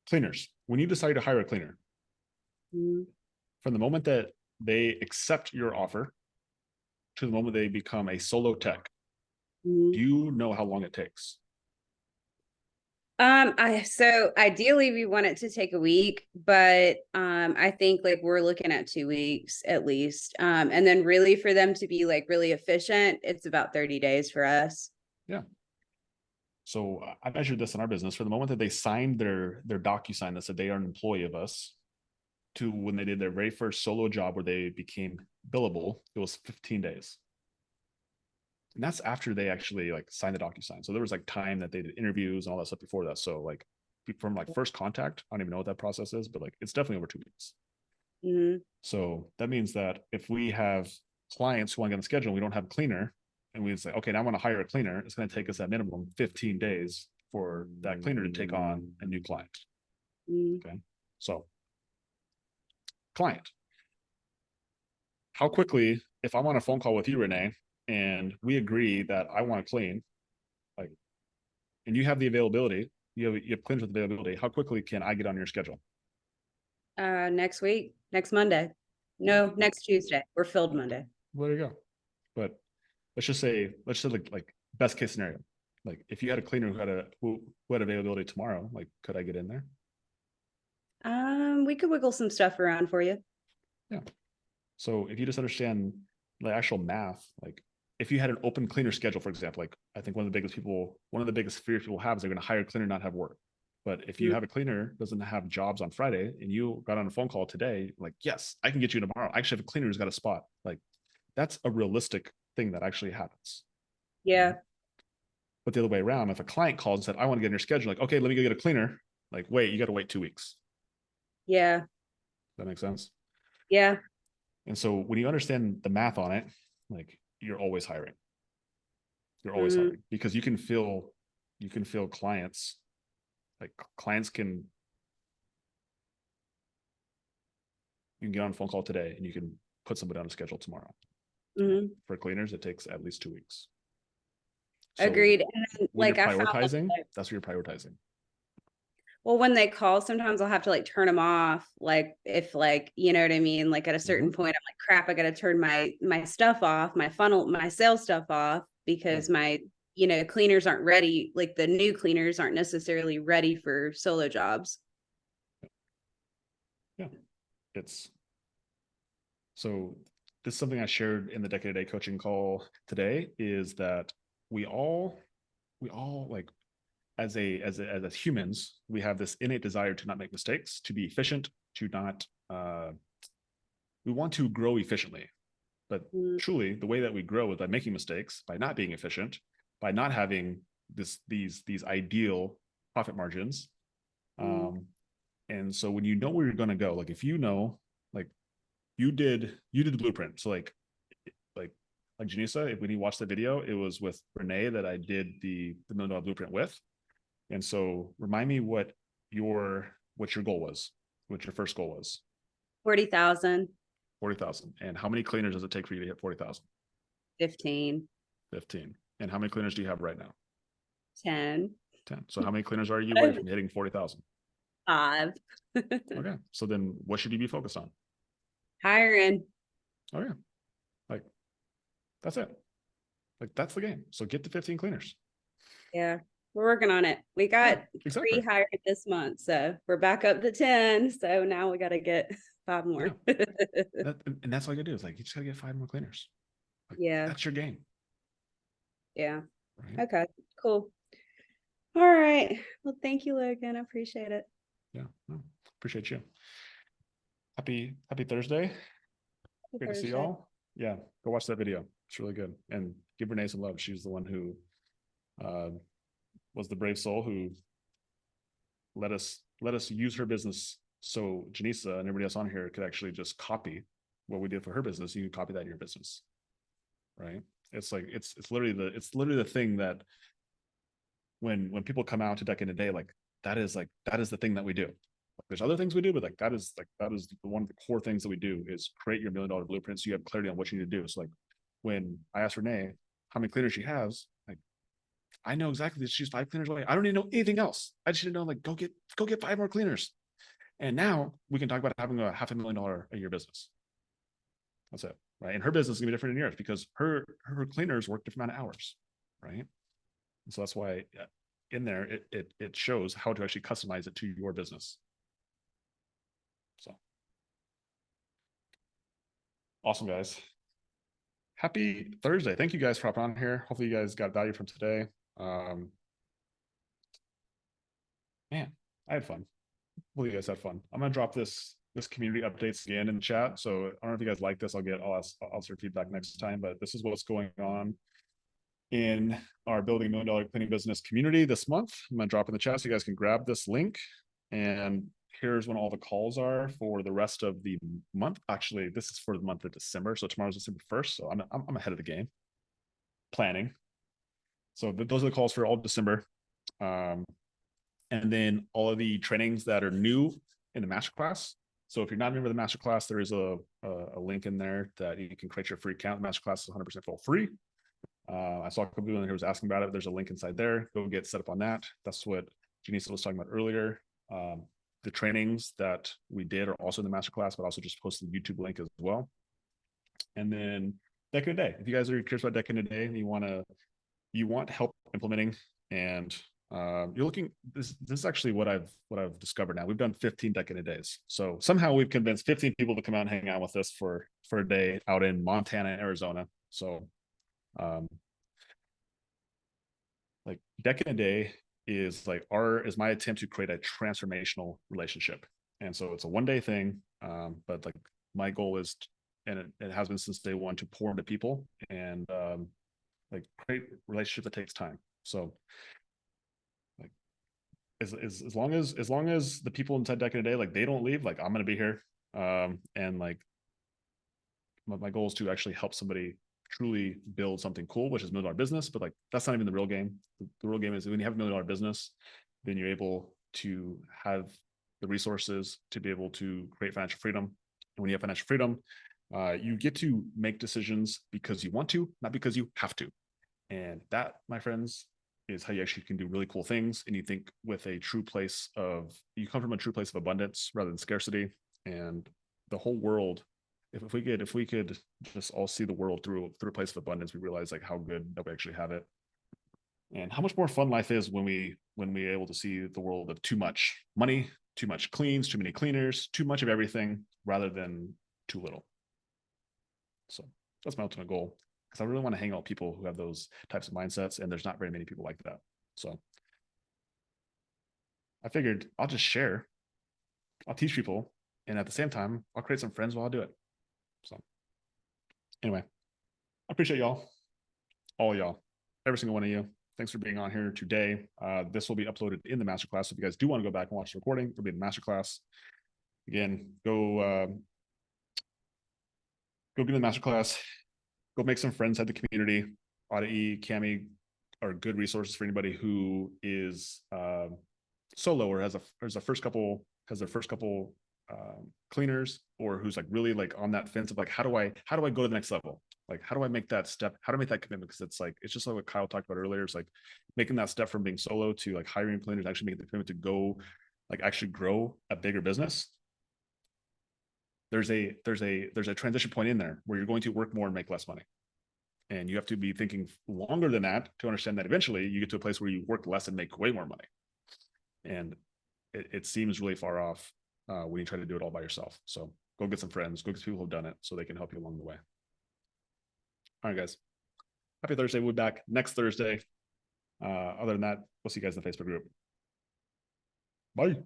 cleaners, when you decide to hire a cleaner, Mhm. from the moment that they accept your offer to the moment they become a solo tech, Mhm. do you know how long it takes? So ideally we want it to take a week, but I think like we're looking at 2 weeks at least. And then really for them to be like really efficient, it's about 30 days for us. Yeah. So I measured this in our business. For the moment that they signed their DocuSign that said they are an employee of us, to when they did their very first solo job where they became billable, it was 15 days. And that's after they actually like signed the DocuSign. So there was like time that they did interviews and all that stuff before that. So like from like first contact, I don't even know what that process is, but like it's definitely over 2 weeks. Mhm. So that means that if we have clients who want to get on the schedule, and we don't have a cleaner, and we say, okay, now I want to hire a cleaner, it's going to take us at minimum 15 days for that cleaner to take on a new client. Mhm. Okay. So client, how quickly, if I'm on a phone call with you, Renee, and we agree that I want to clean, like, and you have the availability, you have cleaners with availability, how quickly can I get on your schedule? Next week, next Monday. No, next Tuesday. We're filled Monday. Well, there you go. But let's just say like best case scenario, like if you had a cleaner who had availability tomorrow, like could I get in there? We could wiggle some stuff around for you. Yeah. So if you just understand the actual math, like if you had an open cleaner schedule, for example, like I think one of the biggest fears people have is they're going to hire a cleaner, not have work. But if you have a cleaner doesn't have jobs on Friday, and you got on a phone call today, like, yes, I can get you tomorrow. I actually have a cleaner who's got a spot. Like that's a realistic thing that actually happens. Yeah. But the other way around, if a client calls and said, I want to get in your schedule, like, okay, let me go get a cleaner. Like, wait, you got to wait 2 weeks. Yeah. Does that make sense? Yeah. And so when you understand the math on it, like you're always hiring. You're always hiring, because you can feel clients, like clients can, you can get on a phone call today and you can put somebody on a schedule tomorrow. Mhm. For cleaners, it takes at least 2 weeks. So Agreed. And then, when like you're I found, prioritizing, that's what you're prioritizing. well, when they call, sometimes I'll have to like turn them off. Like if like, you know what I mean? Like at a certain point, I'm like, crap, I got to turn my stuff off, my funnel, my sales stuff off because my, you know, cleaners aren't ready. Like the new cleaners aren't necessarily ready for solo jobs. Yeah. So this is something I shared in the Decade a Day coaching call today, is that we all like, as humans, we have this innate desire to not make mistakes, to be efficient, to not we want to grow efficiently. But truly, the way that we grow is by making mistakes, by not being efficient, by not having these ideal profit margins. And so when you know where you're going to go, like if you know, like you did the blueprint. So like Janissa, when you watched the video, it was with Renee that I did the $1 million blueprint with. And so remind me what your goal was, what your first goal was. 40,000. 40,000. And how many cleaners does it take for you to hit 40,000? 15. 15. And how many cleaners do you have right now? 10. 10. So how many cleaners are you away from hitting 40,000? 5. Okay. So then what should you be focused on? Hiring. Oh yeah. Like that's it. Like that's the game. So get to 15 cleaners. Yeah. We're working on it. We got 3 hired this month. So we're back up to 10. So now we got to get 5 more. Yeah. And that's all you gotta do is like, you just gotta get 5 more cleaners. Like, yeah. That's your game. Yeah. Right? Okay, cool. All right. Well, thank you, Logan. I appreciate it. Yeah. No, appreciate you. Happy Thursday. Great to see y'all. Yeah. Go watch that video. It's really good. And give Renee some love. She's the one who was the brave soul who let us use her business, so Janissa and everybody else on here could actually just copy what we did for her business. You can copy that in your business, right? It's like it's literally the thing that when people come out to Decade a Day, like that is the thing that we do. Like, there's other things we do, but like that is one of the core things that we do is create your $1 million blueprint, so you have clarity on what you need to do. So like when I asked Renee how many cleaners she has, like I know exactly that she's 5 cleaners away. I don't need to know anything else. I just need to know, like, go get 5 more cleaners. And now we can talk about having a $500,000 a year business. That's it, right? And her business is gonna be different in yours because her cleaners work different amount of hours, right? And so that's why in there it shows how to actually customize it to your business. So awesome, guys. Happy Thursday. Thank you guys for hopping on here. Hopefully you guys got value from today. Man, I had fun. Well, you guys had fun. I'm gonna drop this community updates again in the chat. So I don't know if you guys like this. I'll start feedback next time. But this is what's going on in our building $1 million cleaning business community this month. I'm gonna drop in the chat so you guys can grab this link. And here's when all the calls are for the rest of the month. Actually, this is for the month of December. So tomorrow's December 1st. So I'm ahead of the game. Planning. So those are the calls for all of December. And then all of the trainings that are new in the masterclass. So if you're not a member of the masterclass, there is a link in there that you can create your free account. The masterclass is 100% full free. I saw a couple people in here was asking about it. There's a link inside there. Go get set up on that. That's what Janissa was talking about earlier. The trainings that we did are also in the masterclass, but also just posted the YouTube link as well. And then Decade a Day. If you guys are curious about Decade a Day and you want help implementing, and you're looking, this is actually what I've discovered now. We've done 15 Decade a Days. So somehow we've convinced 15 people to come out and hang out with us for a day out in Montana and Arizona. So like Decade a Day is my attempt to create a transformational relationship. And so it's a 1-day thing. But like my goal is, and it has been since day one, to pour into people and like create a relationship that takes time. So like as long as the people inside Decade a Day, like they don't leave, like I'm gonna be here. And like my goal is to actually help somebody truly build something cool, which is $1 million business. But like that's not even the real game. The real game is when you have $1 million business, then you're able to have the resources to be able to create financial freedom. And when you have financial freedom, You get to make decisions because you want to, not because you have to. And that, my friends, is how you actually can do really cool things. And you think with a true place of, you come from a true place of abundance rather than scarcity. And the whole world, if we could just all see the world through a place of abundance, we realize like how good that we actually have it. And how much more fun life is when we're able to see the world of too much money, too much cleans, too many cleaners, too much of everything, rather than too little. So that's my ultimate goal, because I really want to hang out with people who have those types of mindsets, and there's not very many people like that. So I figured I'll just share, I'll teach people, and at the same time, I'll create some friends while I do it. So anyway, I appreciate y'all, all y'all, every single one of you. Thanks for being on here today. This will be uploaded in the masterclass. So if you guys do want to go back and watch the recording, it'll be in the masterclass. Again, go get in the masterclass. Go make some friends at the community. Audit, Cami are good resources for anybody who is solo or has their first couple cleaners, or who's like really like on that fence of like, how do I go to the next level? Like, how do I make that step? How to make that commitment? Because it's just like what Kyle talked about earlier. It's like making that step from being solo to like hiring cleaners, actually making the commitment to go like actually grow a bigger business. There's a transition point in there where you're going to work more and make less money. And you have to be thinking longer than that to understand that eventually you get to a place where you work less and make way more money. And it seems really far off when you try to do it all by yourself. So go get some friends, go get people who've done it so they can help you along the way. All right, guys. Happy Thursday. We'll be back next Thursday. Other than that, we'll see you guys in the Facebook group. Bye.